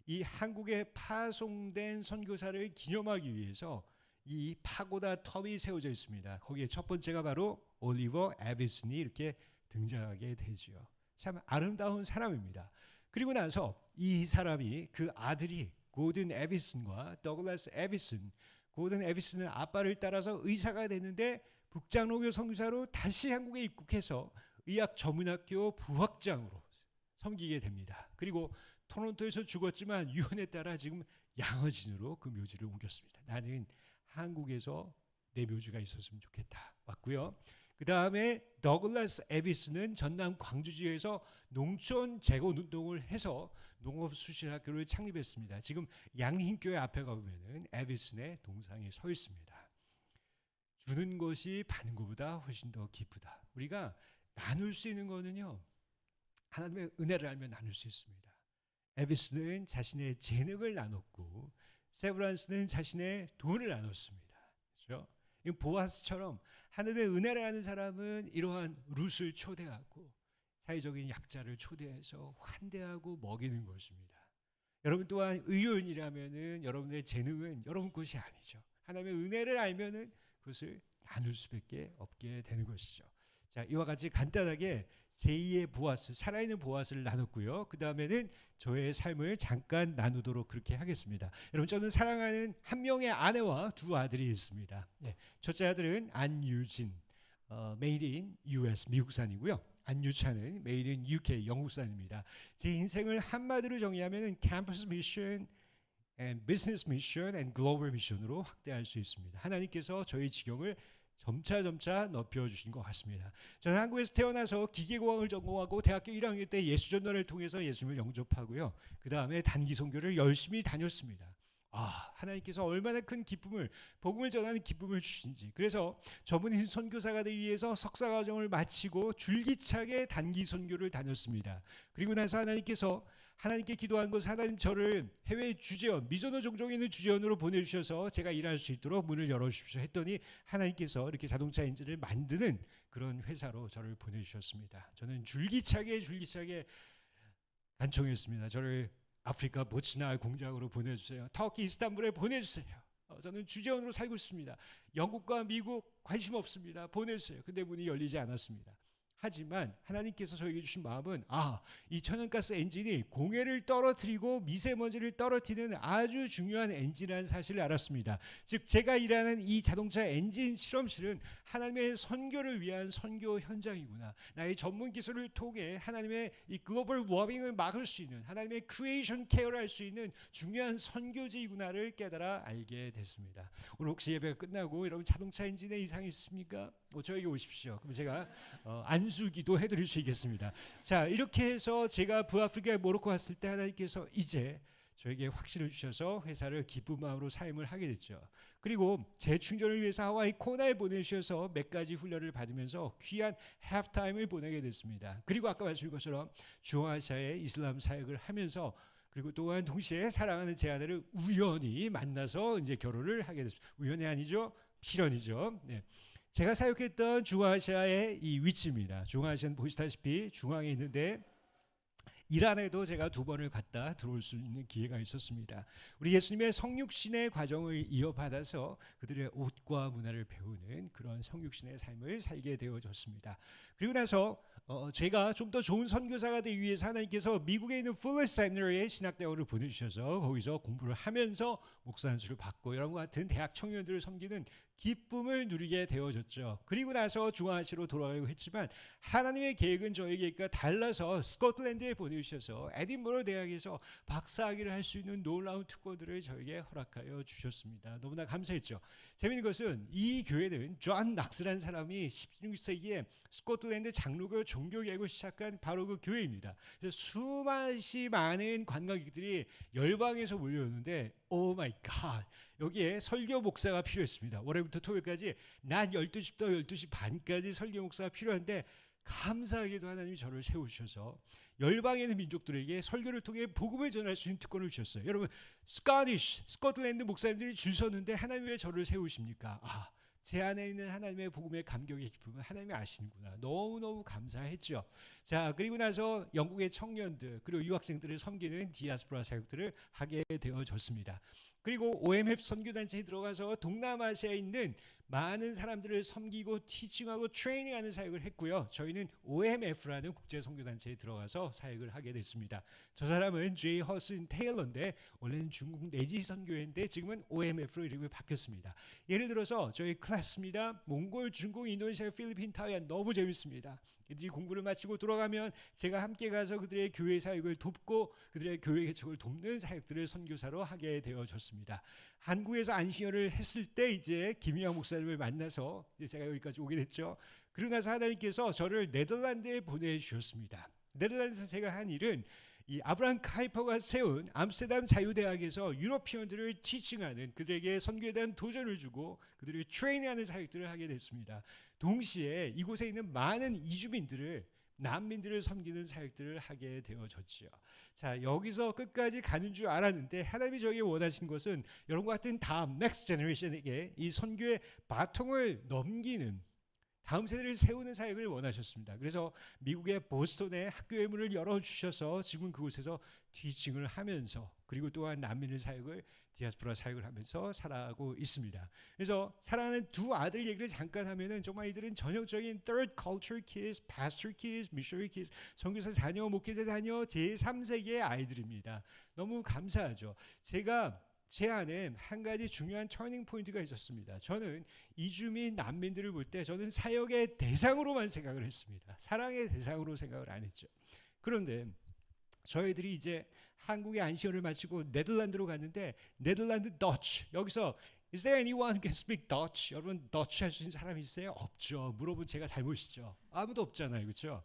이 한국에 파송된 선교사를 기념하기 위해서 이 파고다 텀이 세워져 있습니다. 거기에 첫 번째가 바로 올리버 에비슨이 이렇게 등장하게 되지요. 참 아름다운 사람입니다. 그리고 나서 이 사람이 그 아들이 고든 에비슨과 더글라스 에비슨, 고든 에비슨은 아빠를 따라서 의사가 됐는데 북장로교 선교사로 다시 한국에 입국해서 의학 전문학교 부학장으로 섬기게 됩니다. 그리고 토론토에서 죽었지만 유언에 따라 지금 양어진으로 그 묘지를 옮겼습니다. 나는 한국에서 내 묘지가 있었으면 좋겠다. 왔고요. 그 다음에 더글라스 에비스는 전남 광주지에서 농촌 재건 운동을 해서 농업수실학교를 창립했습니다. 지금 양hin교회 앞에 가보면은 에비슨의 동상이 서 있습니다. 주는 것이 받는 것보다 훨씬 더 기쁘다. 우리가 나눌 수 있는 거는요, 하나님의 은혜를 알면 나눌 수 있습니다. 에비스는 자신의 재능을 나눴고 세브란스는 자신의 돈을 나눴습니다. 그렇죠? 보아스처럼 하나님의 은혜를 아는 사람은 이러한 룻을 초대하고 사회적인 약자를 초대해서 환대하고 먹이는 것입니다. 여러분 또한 의료인이라면은 여러분의 재능은 여러분 것이 아니죠. 하나님의 은혜를 알면은 그것을 나눌 수밖에 없게 되는 것이죠. 자, 이와 같이 간단하게 제2의 보아스, 살아있는 보아스를 나눴고요. 그 다음에는 저의 삶을 잠깐 나누도록 그렇게 하겠습니다. 여러분, 저는 사랑하는 한 명의 아내와 두 아들이 있습니다. 네, 첫째 아들은 안유진, made in US, 미국산이고요. 안유찬은 made in UK, 영국산입니다. 제 인생을 한마디로 정의하면 캠퍼스 미션, and business mission and global mission으로 확대할 수 있습니다. 하나님께서 저희 지경을 점차 높여주신 것 같습니다. 저는 한국에서 태어나서 기계공학을 전공하고 대학교 1학년 때 예수전도를 통해서 예수님을 영접하고요. 그 다음에 단기 선교를 열심히 다녔습니다. 하나님께서 얼마나 큰 기쁨을, 복음을 전하는 기쁨을 주신지. 그래서 전문인 선교사가 되기 위해서 석사과정을 마치고 줄기차게 단기 선교를 다녔습니다. 그리고 나서 하나님께 기도한 것은 하나님 저를 해외 주재원, 미전호 종족에 있는 주재원으로 보내주셔서 제가 일할 수 있도록 문을 열어주십시오 했더니 하나님께서 이렇게 자동차 엔진을 만드는 그런 회사로 저를 보내주셨습니다. 저는 줄기차게 간청했습니다. 저를 아프리카 보츠나 공장으로 보내주세요. 터키 이스탄불에 보내주세요. 저는 주재원으로 살고 있습니다. 영국과 미국 관심 없습니다. 보내주세요. 근데 문이 열리지 않았습니다. 하지만 하나님께서 저에게 주신 마음은 이 천연가스 엔진이 공해를 떨어뜨리고 미세먼지를 떨어뜨리는 아주 중요한 엔진이라는 사실을 알았습니다. 즉 제가 일하는 이 자동차 엔진 실험실은 하나님의 선교를 위한 선교 현장이구나. 나의 전문 기술을 통해 하나님의 이 글로벌 워밍을 막을 수 있는, 하나님의 크리에이션 케어를 할 수 있는 중요한 선교지이구나를 깨달아 알게 됐습니다. 오늘 혹시 예배가 끝나고 여러분 자동차 엔진에 이상이 있습니까? 저에게 오십시오. 그럼 제가 안수기도 해드릴 수 있겠습니다. 자, 이렇게 해서 제가 북아프리카에 모로코 왔을 때 하나님께서 이제 저에게 확신을 주셔서 회사를 기쁜 마음으로 사임을 하게 됐죠. 그리고 재충전을 위해서 하와이 코나에 보내주셔서 몇 가지 훈련을 받으면서 귀한 하프타임을 보내게 됐습니다. 그리고 아까 말씀드린 것처럼 중앙아시아의 이슬람 사역을 하면서 그리고 또한 동시에 사랑하는 제 아내를 우연히 만나서 이제 결혼을 하게 됐습니다. 우연이 아니죠? 필연이죠. 네. 제가 사역했던 중앙아시아의 이 위치입니다. 중앙아시아는 보시다시피 중앙에 있는데 이란에도 제가 2번을 갔다 들어올 수 있는 기회가 있었습니다. 우리 예수님의 성육신의 과정을 이어받아서 그들의 옷과 문화를 배우는 그런 성육신의 삶을 살게 되어졌습니다. 그리고 나서 제가 좀 더 좋은 선교사가 되기 위해서 하나님께서 미국에 있는 풀러 세미너리에 신학대학을 보내주셔서 거기서 공부를 하면서 목사 안수를 받고 이런 것 같은 대학 청년들을 섬기는 기쁨을 누리게 되어졌죠. 그리고 나서 중앙아시아로 돌아가려고 했지만 하나님의 계획은 저에게가 달라서 스코틀랜드에 보내주셔서 에딘버러 대학에서 박사학위를 할 수 있는 놀라운 특권들을 저에게 허락하여 주셨습니다. 너무나 감사했죠. 재미있는 것은 이 교회는 존 낙스라는 사람이 16세기에 스코틀랜드 장로교 종교개혁을 시작한 바로 그 교회입니다. 그래서 수많이 많은 관광객들이 열방에서 몰려오는데 오 마이 갓, 여기에 설교 목사가 필요했습니다. 월요일부터 토요일까지 낮 12시부터 12시 반까지 설교 목사가 필요한데 감사하게도 하나님이 저를 세우셔서 열방에 있는 민족들에게 설교를 통해 복음을 전할 수 있는 특권을 주셨어요. 여러분, 스코틀랜드 목사님들이 줄 섰는데 하나님 왜 저를 세우십니까? 제 안에 있는 하나님의 복음의 감격의 기쁨은 하나님이 아시는구나. 너무너무 감사했죠. 자, 그리고 나서 영국의 청년들 그리고 유학생들을 섬기는 디아스포라 사역들을 하게 되어졌습니다. 그리고 OMF 선교단체에 들어가서 동남아시아에 있는 많은 사람들을 섬기고 티칭하고 트레이닝하는 사역을 했고요. 저희는 OMF라는 국제 선교단체에 들어가서 사역을 하게 됐습니다. 저 사람은 J. 허슨 테일러인데 원래는 중국 내지 선교회인데 지금은 OMF로 이름이 바뀌었습니다. 예를 들어서 저희 클래스입니다. 몽골, 중국, 인도네시아, 필리핀, 타이완 너무 재밌습니다. 이들이 공부를 마치고 돌아가면 제가 함께 가서 그들의 교회 사역을 돕고 그들의 교회 개척을 돕는 사역들을 선교사로 하게 되어졌습니다. 한국에서 안신혈을 했을 때 이제 김희영 목사님을 만나서 제가 여기까지 오게 됐죠. 그러고 나서 하나님께서 저를 네덜란드에 보내주셨습니다. 네덜란드에서 제가 한 일은 이 아브라함 카이퍼가 세운 암스테르담 자유대학에서 유러피언들을 티칭하는, 그들에게 선교에 대한 도전을 주고 그들을 트레이닝하는 사역들을 하게 됐습니다. 동시에 이곳에 있는 많은 이주민들을, 난민들을 섬기는 사역들을 하게 되어졌지요. 자, 여기서 끝까지 가는 줄 알았는데 하나님이 저에게 원하시는 것은 여러분과 같은 다음 넥스트 제너레이션에게 이 선교의 바통을 넘기는, 다음 세대를 세우는 사역을 원하셨습니다. 그래서 미국의 보스턴에 학교의 문을 열어주셔서 지금 그곳에서 티칭을 하면서 그리고 또한 난민을 사역을 디아스포라 사역을 하면서 살아가고 있습니다. 그래서 사랑하는 두 아들 얘기를 잠깐 하면은 정말 이들은 전형적인 third culture kids, pastor kids, missionary kids, 선교사 자녀, 목회자 자녀, 제3세계의 아이들입니다. 너무 감사하죠. 제가 제 안에 한 가지 중요한 터닝 포인트가 있었습니다. 저는 이주민 난민들을 볼 때 저는 사역의 대상으로만 생각을 했습니다. 사랑의 대상으로 생각을 안 했죠. 그런데 저희들이 이제 한국의 안시연을 마치고 네덜란드로 갔는데 네덜란드 더치 여기서 Is there anyone who can speak Dutch? 여러분 더치 할 수 있는 사람이 있어요? 없죠. 물어본 제가 잘못이죠. 아무도 없잖아요. 그렇죠?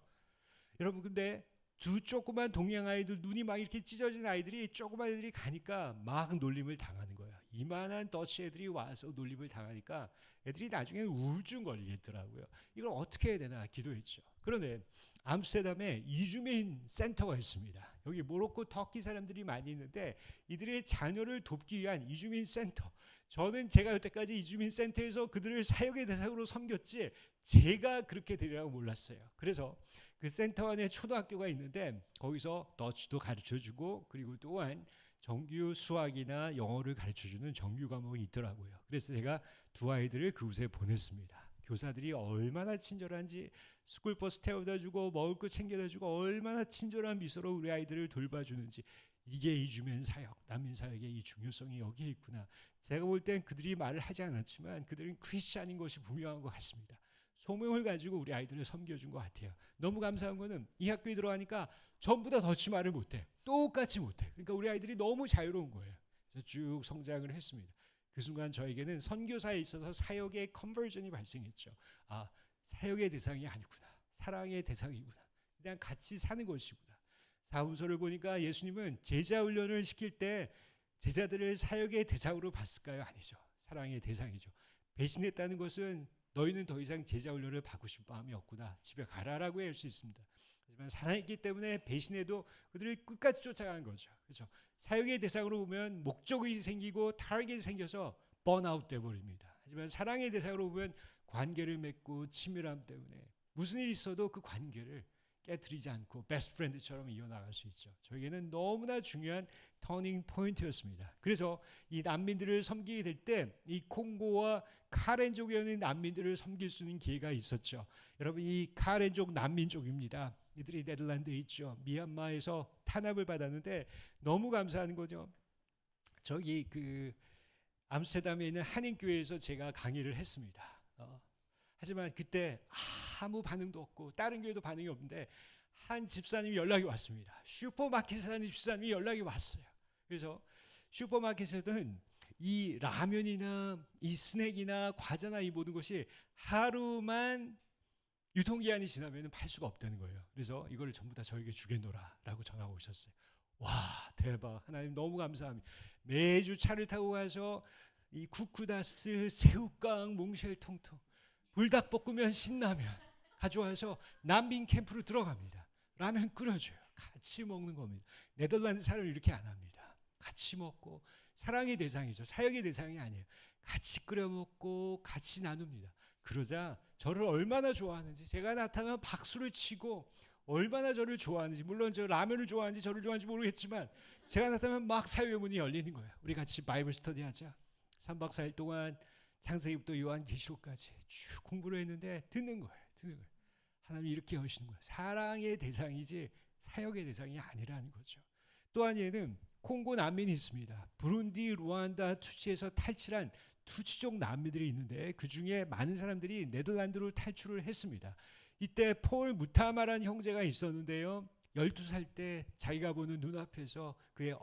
여러분 근데 두 조그만 동양 아이들 눈이 막 이렇게 찢어진 아이들이 조그만 애들이 가니까 막 놀림을 당하는 거예요. 이만한 더치 애들이 와서 놀림을 당하니까 애들이 나중에 우울증 걸리겠더라고요. 이걸 어떻게 해야 되나 기도했죠. 그런데 암스테르담에 이주민 센터가 있습니다. 여기 모로코 터키 사람들이 많이 있는데 이들의 자녀를 돕기 위한 이주민 센터. 저는 제가 여태까지 이주민 센터에서 그들을 사역의 대상으로 섬겼지 제가 그렇게 되리라고 몰랐어요. 그래서 그 센터 안에 초등학교가 있는데 거기서 더치도 가르쳐주고 그리고 또한 정규 수학이나 영어를 가르쳐주는 정규 과목이 있더라고요. 그래서 제가 두 아이들을 그곳에 보냈습니다. 교사들이 얼마나 친절한지 스쿨버스 태워다주고 먹을 거 챙겨다주고 얼마나 친절한 미소로 우리 아이들을 돌봐주는지 이게 이주민 사역, 난민 사역의 이 중요성이 여기에 있구나. 제가 볼 땐 그들이 말을 하지 않았지만 그들은 크리스찬인 것이 분명한 것 같습니다. 소명을 가지고 우리 아이들을 섬겨준 것 같아요. 너무 감사한 거는 이 학교에 들어가니까 전부 다 더치 말을 못해. 똑같이 못해. 그러니까 우리 아이들이 너무 자유로운 거예요. 그래서 쭉 성장을 했습니다. 그 순간 저에게는 선교사에 있어서 사역의 컨버전이 발생했죠. 아, 사역의 대상이 아니구나. 사랑의 대상이구나. 그냥 같이 사는 것이구나. 사문서를 보니까 예수님은 제자 훈련을 시킬 때 제자들을 사역의 대상으로 봤을까요? 아니죠. 사랑의 대상이죠. 배신했다는 것은 너희는 더 이상 제자 훈련을 받고 싶은 마음이 없구나. 집에 가라라고 할 수 있습니다. 하지만 사랑했기 때문에 배신해도 그들을 끝까지 쫓아가는 거죠. 그렇죠? 사역의 대상으로 보면 목적이 생기고 타겟이 생겨서 번아웃 돼버립니다. 하지만 사랑의 대상으로 보면 관계를 맺고 친밀함 때문에 무슨 일이 있어도 그 관계를 깨트리지 않고 베스트 프렌드처럼 이어나갈 수 있죠. 저에게는 너무나 중요한 터닝 포인트였습니다. 그래서 이 난민들을 섬기게 될 때 이 콩고와 카렌족에 있는 난민들을 섬길 수 있는 기회가 있었죠. 여러분 이 카렌족 난민족입니다. 이들이 네덜란드에 있죠. 미얀마에서 탄압을 받았는데 너무 감사한 거죠. 저기 그 암스테르담에 있는 한인교회에서 제가 강의를 했습니다. 하지만 그때 아무 반응도 없고 다른 교회도 반응이 없는데 한 집사님이 연락이 왔습니다. 슈퍼마켓에 사는 집사님이 연락이 왔어요. 그래서 슈퍼마켓에서는 이 라면이나 이 스낵이나 과자나 이 모든 것이 하루만 유통기한이 지나면 팔 수가 없다는 거예요. 그래서 이걸 전부 다 저에게 주겠노라라고 전화가 오셨어요. 와 대박. 하나님 너무 감사합니다. 매주 차를 타고 가서 이 쿠쿠다스, 새우깡, 몽쉘 통통 불닭볶음면, 신라면 가져와서 난민 캠프로 들어갑니다. 라면 끓여줘요. 같이 먹는 겁니다. 네덜란드 사람은 이렇게 안 합니다. 같이 먹고 사랑의 대상이죠. 사역의 대상이 아니에요. 같이 끓여 먹고 같이 나눕니다. 그러자 저를 얼마나 좋아하는지 제가 나타나면 박수를 치고 얼마나 저를 좋아하는지 물론 저 라면을 좋아하는지 저를 좋아하는지 모르겠지만 제가 나타나면 막 사회의 문이 열리는 거예요. 우리 같이 바이블 스터디 하자. 3박 4일 동안 창세기부터 요한계시록까지 쭉 공부를 했는데 듣는 거예요. 하나님이 이렇게 하시는 거예요. 사랑의 대상이지 사역의 대상이 아니라는 거죠. 또 하나는 콩고 난민이 있습니다. 부룬디, 루안다, 투치에서 탈출한 투치족 난민들이 있는데 그중에 많은 사람들이 네덜란드로 탈출을 했습니다. 이때 폴 무타마라는 형제가 있었는데요. 12살 때 자기가 보는 눈앞에서 그의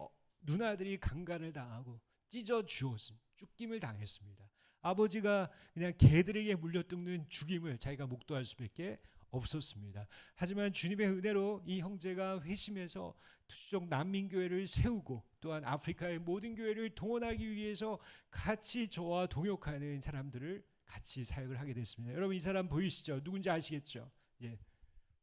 누나들이 강간을 당하고 찢어 주었습니다. 쫓김을 당했습니다. 아버지가 그냥 개들에게 물려뜯는 죽임을 자기가 목도할 수밖에 없었습니다. 하지만 주님의 은혜로 이 형제가 회심해서 투치족 난민교회를 세우고 또한 아프리카의 모든 교회를 동원하기 위해서 같이 저와 동역하는 사람들을 같이 사역을 하게 됐습니다. 여러분 이 사람 보이시죠? 누군지 아시겠죠? 예,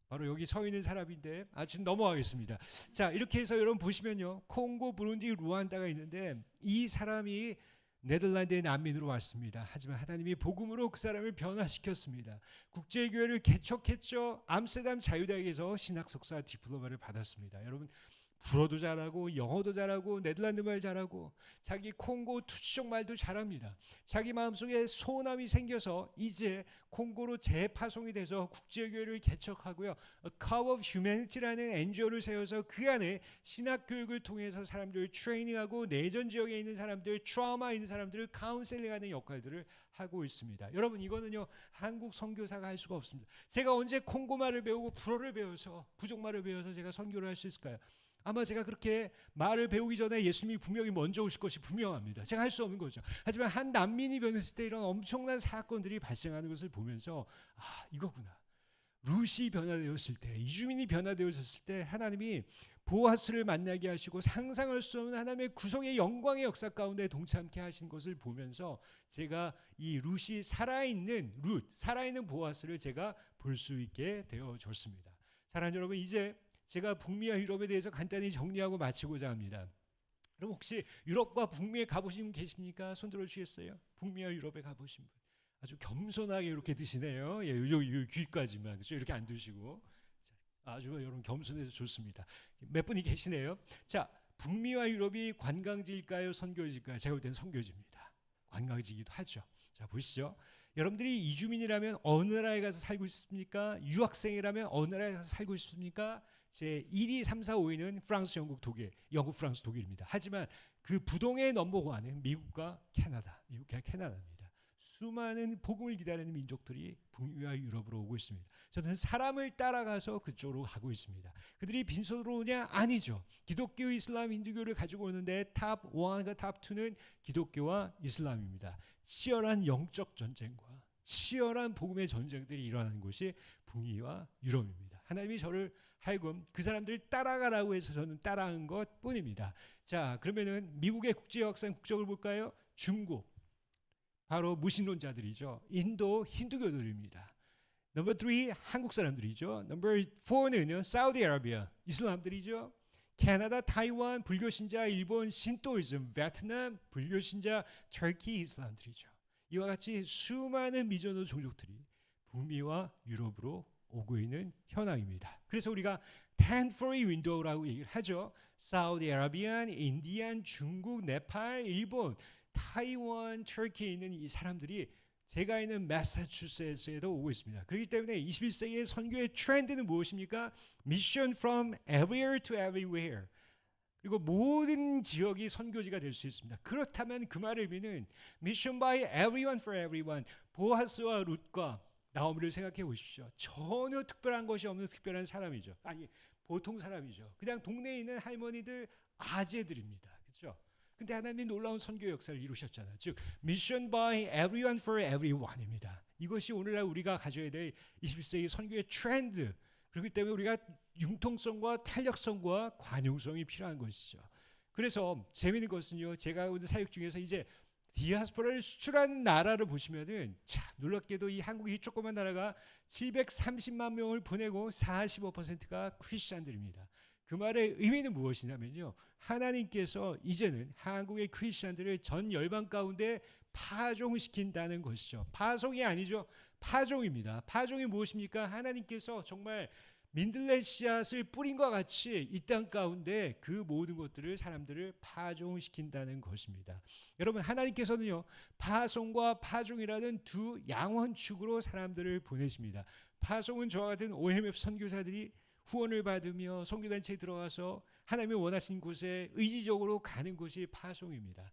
바로 여기 서 있는 사람인데 지금 넘어가겠습니다. 자 이렇게 해서 여러분 보시면요. 콩고, 부룬디, 루안다가 있는데 이 사람이 네덜란드의 난민으로 왔습니다. 하지만 하나님이 복음으로 그 사람을 변화시켰습니다. 국제교회를 개척했죠. 암스테르담 자유대학에서 신학 석사 디플로마를 받았습니다. 여러분 불어도 잘하고 영어도 잘하고 네덜란드 말 잘하고 자기 콩고 투치족 말도 잘합니다. 자기 마음속에 소원함이 생겨서 이제 콩고로 재파송이 돼서 국제교회를 개척하고요. A Cup of Humanity라는 NGO를 세워서 그 안에 신학교육을 통해서 사람들을 트레이닝하고 내전 지역에 있는 사람들, 트라우마 있는 사람들을 카운셀링하는 역할들을 하고 있습니다. 여러분 이거는요 한국 선교사가 할 수가 없습니다. 제가 언제 콩고말을 배우고 불어를 배워서 부족말을 배워서 제가 선교를 할 수 있을까요? 아마 제가 그렇게 말을 배우기 전에 예수님이 분명히 먼저 오실 것이 분명합니다. 제가 할 수 없는 거죠. 하지만 한 난민이 변했을 때 이런 엄청난 사건들이 발생하는 것을 보면서 이거구나. 룻이 변화되었을 때, 이주민이 변화되었을 때 하나님이 보아스를 만나게 하시고 상상할 수 없는 하나님의 구속의 영광의 역사 가운데 동참케 하신 것을 보면서 제가 이 룻이 살아있는 보아스를 제가 볼 수 있게 되어졌습니다. 사랑하는 여러분, 이제 제가 북미와 유럽에 대해서 간단히 정리하고 마치고자 합니다. 그럼 혹시 유럽과 북미에 가보신 분 계십니까? 손 들어주시겠어요? 북미와 유럽에 가보신 분. 아주 겸손하게 이렇게 드시네요. 예, 여기 귀까지만 그렇죠? 이렇게 안 드시고 아주 여러분 겸손해서 좋습니다. 몇 분이 계시네요. 자, 북미와 유럽이 관광지일까요? 선교지일까요? 제가 볼 때는 선교지입니다. 관광지이기도 하죠. 자, 보시죠. 여러분들이 이주민이라면 어느 나라에 가서 살고 있습니까? 유학생이라면 어느 나라에 가서 살고 있습니까? 제 1위, 3, 4, 5위는 프랑스, 영국, 독일, 영국, 프랑스, 독일입니다. 하지만 그 부동의 넘버원은 미국과 캐나다입니다. 수많은 복음을 기다리는 민족들이 북미와 유럽으로 오고 있습니다. 저는 사람을 따라가서 그쪽으로 가고 있습니다. 그들이 빈손으로 오냐? 아니죠. 기독교, 이슬람, 힌두교를 가지고 오는데 탑 1과 탑 2는 기독교와 이슬람입니다. 치열한 영적 전쟁과 치열한 복음의 전쟁들이 일어나는 곳이 북미와 유럽입니다. 하나님이 저를 하여금 그 사람들 따라가라고 해서 저는 따라한 것 뿐입니다. 자, 그러면은 미국의 국제 역사 국적을 볼까요? 중국, 바로 무신론자들이죠. 인도 힌두교들입니다. 넘버 3 한국 사람들이죠. 넘버 4는 사우디아라비아 이슬람들이죠. 캐나다, 타이완 불교신자, 일본 신토이즘, 베트남 불교신자, 터키 이슬람들이죠. 이와 같이 수많은 미전도 종족들이 북미와 유럽으로 오고 있는 현황입니다. 그래서 우리가 1040 윈도우라고 얘기를 하죠. 사우디아라비안, 인디안, 중국, 네팔, 일본, 타이완, 터키에 있는 이 사람들이 제가 있는 매사추세츠에도 오고 있습니다. 그렇기 때문에 21세기의 선교의 트렌드는 무엇입니까? Mission from everywhere to everywhere. 그리고 모든 지역이 선교지가 될 수 있습니다. 그렇다면 그 말의 의미는 Mission by everyone for everyone. 보아스와 룻과 나오미를 생각해 보십시오. 전혀 특별한 것이 없는 특별한 사람이죠. 아니, 보통 사람이죠. 그냥 동네에 있는 할머니들, 아재들입니다. 그렇죠? 근데 하나님이 놀라운 선교 역사를 이루셨잖아요. 즉, Mission by everyone for everyone입니다. 이것이 오늘날 우리가 가져야 될 21세기 선교의 트렌드. 그렇기 때문에 우리가 융통성과 탄력성과 관용성이 필요한 것이죠. 그래서 재미있는 것은요, 제가 오늘 사역 중에서 이제 디아스포라를 수출하는 나라를 보시면은 참 놀랍게도 이 한국이 조그만 나라가 730만 명을 보내고 45%가 크리스찬들입니다. 그 말의 의미는 무엇이냐면요, 하나님께서 이제는 한국의 크리스찬들을 전 열방 가운데 파종시킨다는 것이죠. 파송이 아니죠. 파종입니다. 파종이 무엇입니까? 하나님께서 정말 민들레 씨앗을 뿌린 것 같이 이 땅 가운데 그 모든 것들을 사람들을 파종시킨다는 것입니다. 여러분, 하나님께서는요, 파송과 파종이라는 두 양원축으로 사람들을 보내십니다. 파송은 저와 같은 OMF 선교사들이 후원을 받으며 선교단체에 들어가서 하나님이 원하신 곳에 의지적으로 가는 것이 파송입니다.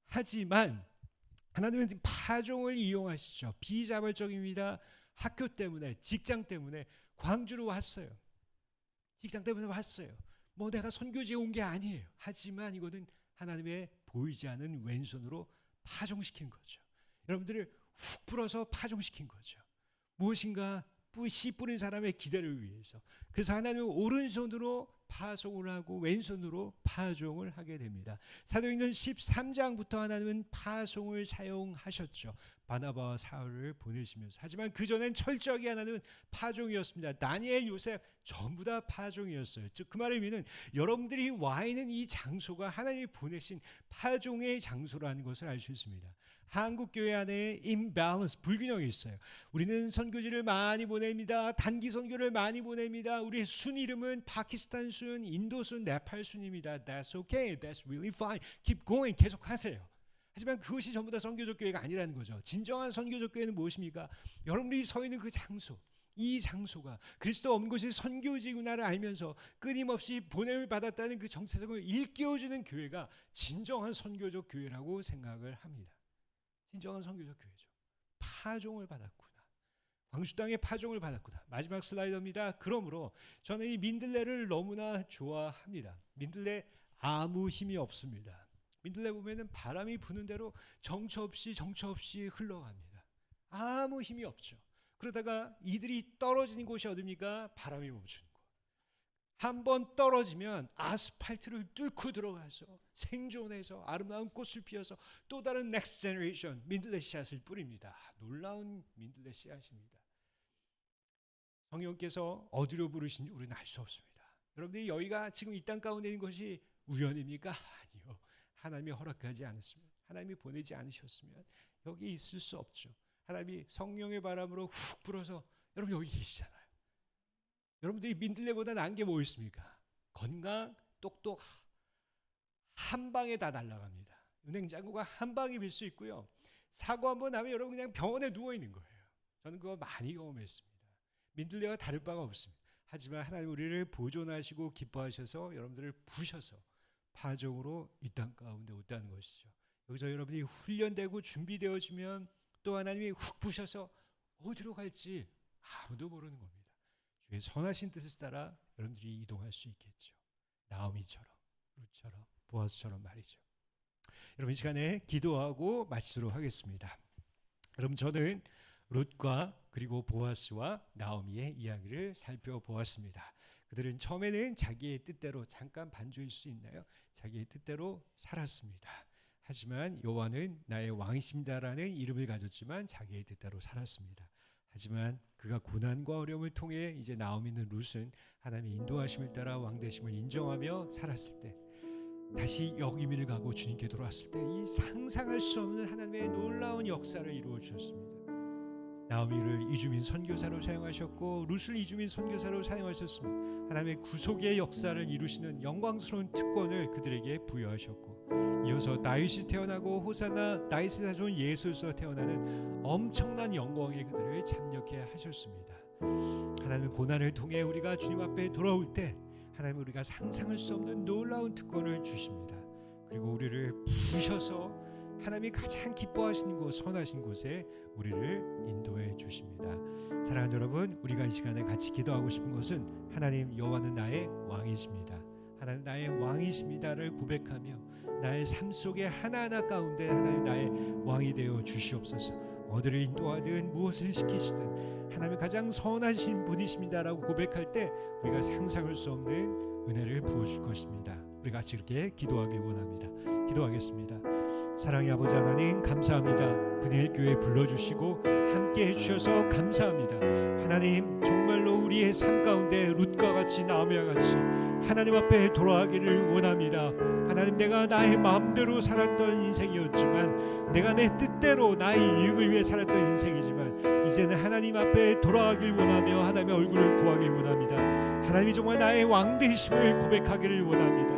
하지만 하나님은 파종을 이용하시죠. 비자발적입니다. 학교 때문에, 직장 때문에 광주로 왔어요. 직장 때문에 왔어요. 뭐 내가 선교지에 온 게 아니에요. 하지만 이거는 하나님의 보이지 않는 왼손으로 파종시킨 거죠. 여러분들을 훅 불어서 파종시킨 거죠. 무엇인가 씨 뿌린 사람의 기대를 위해서. 그래서 하나님은 오른손으로 파송을 하고 왼손으로 파종을 하게 됩니다. 사도행전 13장부터 하나님은 파송을 사용하셨죠. 바나바와 사울을 보내시면서, 하지만 그전엔 철저하게 하나는 파종이었습니다. 다니엘, 요셉 전부 다 파종이었어요. 즉 그 말의 의미는 여러분들이 와 있는 이 장소가 하나님이 보내신 파종의 장소라는 것을 알 수 있습니다. 한국 교회 안에 임밸런스, 불균형이 있어요. 우리는 선교지를 많이 보냅니다. 단기 선교를 많이 보냅니다. 우리의 순 이름은 파키스탄 순, 인도 순, 네팔 순입니다. That's okay. That's really fine. Keep going. 계속하세요. 하지만 그것이 전부 다 선교적 교회가 아니라는 거죠. 진정한 선교적 교회는 무엇입니까? 여러분들이 서 있는 그 장소, 이 장소가 그리스도 없는 곳이 선교지구나를 알면서 끊임없이 보냄을 받았다는 그 정체성을 일깨워주는 교회가 진정한 선교적 교회라고 생각을 합니다. 진정한 선교적 교회죠. 파종을 받았구나. 광주 땅에 파종을 받았구나. 마지막 슬라이더입니다. 그러므로 저는 이 민들레를 너무나 좋아합니다. 민들레 아무 힘이 없습니다. 민들레 보면은 바람이 부는 대로 정처 없이 흘러갑니다. 아무 힘이 없죠. 그러다가 이들이 떨어지는 곳이 어디입니까? 바람이 멈추는 곳. 한번 떨어지면 아스팔트를 뚫고 들어가서 생존해서 아름다운 꽃을 피워서 또 다른 넥스트 제너레이션 민들레 씨앗을 뿌립니다. 놀라운 민들레 씨앗입니다. 성령께서 어디로 부르신지 우리는 알 수 없습니다. 여러분들이 여기가 지금 이 땅 가운데 있는 것이 우연입니까? 아니요. 하나님이 허락하지 않았으면, 하나님이 보내지 않으셨으면 여기 있을 수 없죠. 하나님이 성령의 바람으로 훅 불어서 여러분 여기 계시잖아요. 여러분들이 민들레보다 나은 게 뭐 있습니까? 건강, 똑똑, 한 방에 다 날아갑니다. 은행장구가 한 방에 빌 수 있고요. 사고 한번 나면 여러분 그냥 병원에 누워 있는 거예요. 저는 그거 많이 경험했습니다. 민들레와 다를 바가 없습니다. 하지만 하나님 우리를 보존하시고 기뻐하셔서 여러분들을 부셔서 파종으로 이 땅 가운데 왔다는 것이죠. 여기서 여러분이 훈련되고 준비되어지면 또 하나님이 훅 부셔서 어디로 갈지 아무도 모르는 겁니다. 주의 선하신 뜻을 따라 여러분들이 이동할 수 있겠죠. 나오미처럼, 룻처럼, 보아스처럼 말이죠. 여러분 이 시간에 기도하고 마치도록 하겠습니다. 여러분 저는 룻과 그리고 보아스와 나오미의 이야기를 살펴보았습니다. 그들은 처음에는 자기의 뜻대로, 잠깐 반주일 수 있나요? 자기의 뜻대로 살았습니다. 하지만 여호와는 나의 왕이십니다라는 이름을 가졌지만 자기의 뜻대로 살았습니다. 하지만 그가 고난과 어려움을 통해 이제 나오미는 룻은 하나님의 인도하심을 따라 왕되심을 인정하며 살았을 때, 다시 역이민을 가고 주님께 돌아왔을 때 이 상상할 수 없는 하나님의 놀라운 역사를 이루어 주셨습니다. 나오미를 이주민 선교사로 사용하셨고 룻을 이주민 선교사로 사용하셨습니다. 하나님의 구속의 역사를 이루시는 영광스러운 특권을 그들에게 부여하셨고, 이어서 다윗이 태어나고 호산나 다윗의 자손 예수에서 태어나는 엄청난 영광에 그들을 참여케 하셨습니다. 하나님은 고난을 통해 우리가 주님 앞에 돌아올 때 하나님은 우리가 상상할 수 없는 놀라운 특권을 주십니다. 그리고 우리를 부셔서 하나님이 가장 기뻐하시는 곳, 선하신 곳에 우리를 인도해 주십니다. 사랑하는 여러분, 우리가 이 시간에 같이 기도하고 싶은 것은 하나님 여호와는 나의 왕이십니다. 하나님 나의 왕이십니다를 고백하며 나의 삶 속의 하나하나 가운데 하나님 나의 왕이 되어 주시옵소서. 어디를 인도하든 무엇을 시키시든 하나님 가장 선하신 분이십니다라고 고백할 때 우리가 상상할 수 없는 은혜를 부어줄 것입니다. 우리가 같이 이렇게 기도하길 원합니다. 기도하겠습니다. 사랑의 아버지 하나님 감사합니다. 분일 교회 불러주시고 함께 해주셔서 감사합니다. 하나님 정말로 우리의 삶 가운데 룻과 같이 나오미와 같이 하나님 앞에 돌아가기를 원합니다. 하나님 내가 나의 마음대로 살았던 인생이었지만, 내가 내 뜻대로 나의 이익을 위해 살았던 인생이지만 이제는 하나님 앞에 돌아가길 원하며 하나님의 얼굴을 구하길 원합니다. 하나님이 정말 나의 왕 되심을 고백하기를 원합니다.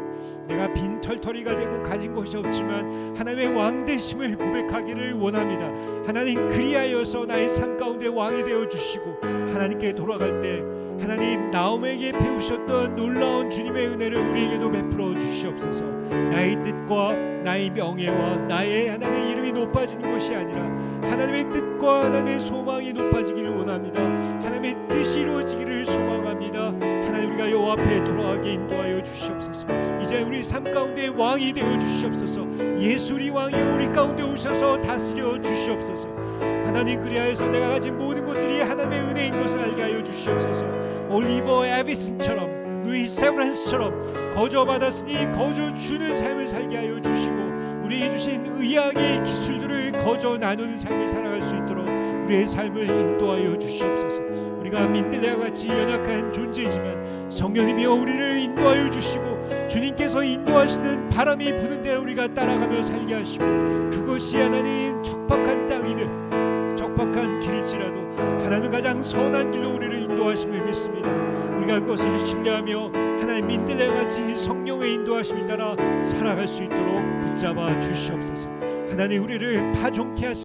내가 빈털터리가 되고 가진 것이 없지만 하나님의 왕 되심을 고백하기를 원합니다. 하나님 그리하여서 나의 삶 가운데 왕이 되어 주시고 하나님께 돌아갈 때 하나님 나오미에게 배우셨던 놀라운 주님의 은혜를 우리에게도 베풀어 주시옵소서. 나의 뜻과 나의 명예와 나의 하나님의 이름이 높아지는 것이 아니라 하나님의 뜻과 하나님의 소망이 높아지기를 원합니다. 하나님의 뜻이 이루어지기를 소망합니다. 하나님 우리가 여호와 앞에 돌아가게 인도하여 주시옵소서. 이제 우리 삶 가운데 왕이 되어 주시옵소서. 예수 우리 왕이 우리 가운데 오셔서 다스려 주시옵소서. 하나님 그리하여서 내가 가진 모든 것들이 하나님의 은혜인 것을 알게 하여 주시옵소서. 올리버 에비슨처럼 루이 세브란스처럼 거저 받았으니 거저 주는 삶을 살게 하여 주시고 우리에게 주신 의학의 기술들을 거저 나누는 삶을 살아갈 수 있도록 우리의 삶을 인도하여 주시옵소서. 우리가 민들레와 같이 연약한 존재이지만 성령님이여 우리를 인도하여 주시고 주님께서 인도하시는 바람이 부는 대로 우리가 따라가며 살게 하시고 그것이 하나님 적박한 땅이면 적박한 길일지라도 하나님은 가장 선한 길로 우리를 인도하심을 믿습니다. 우리가 그것을 신뢰하며 하나님 민들레와 같이 성령의 인도하심을 따라 살아갈 수 있도록 붙잡아 주시옵소서. 하나님 우리를 파종케 하시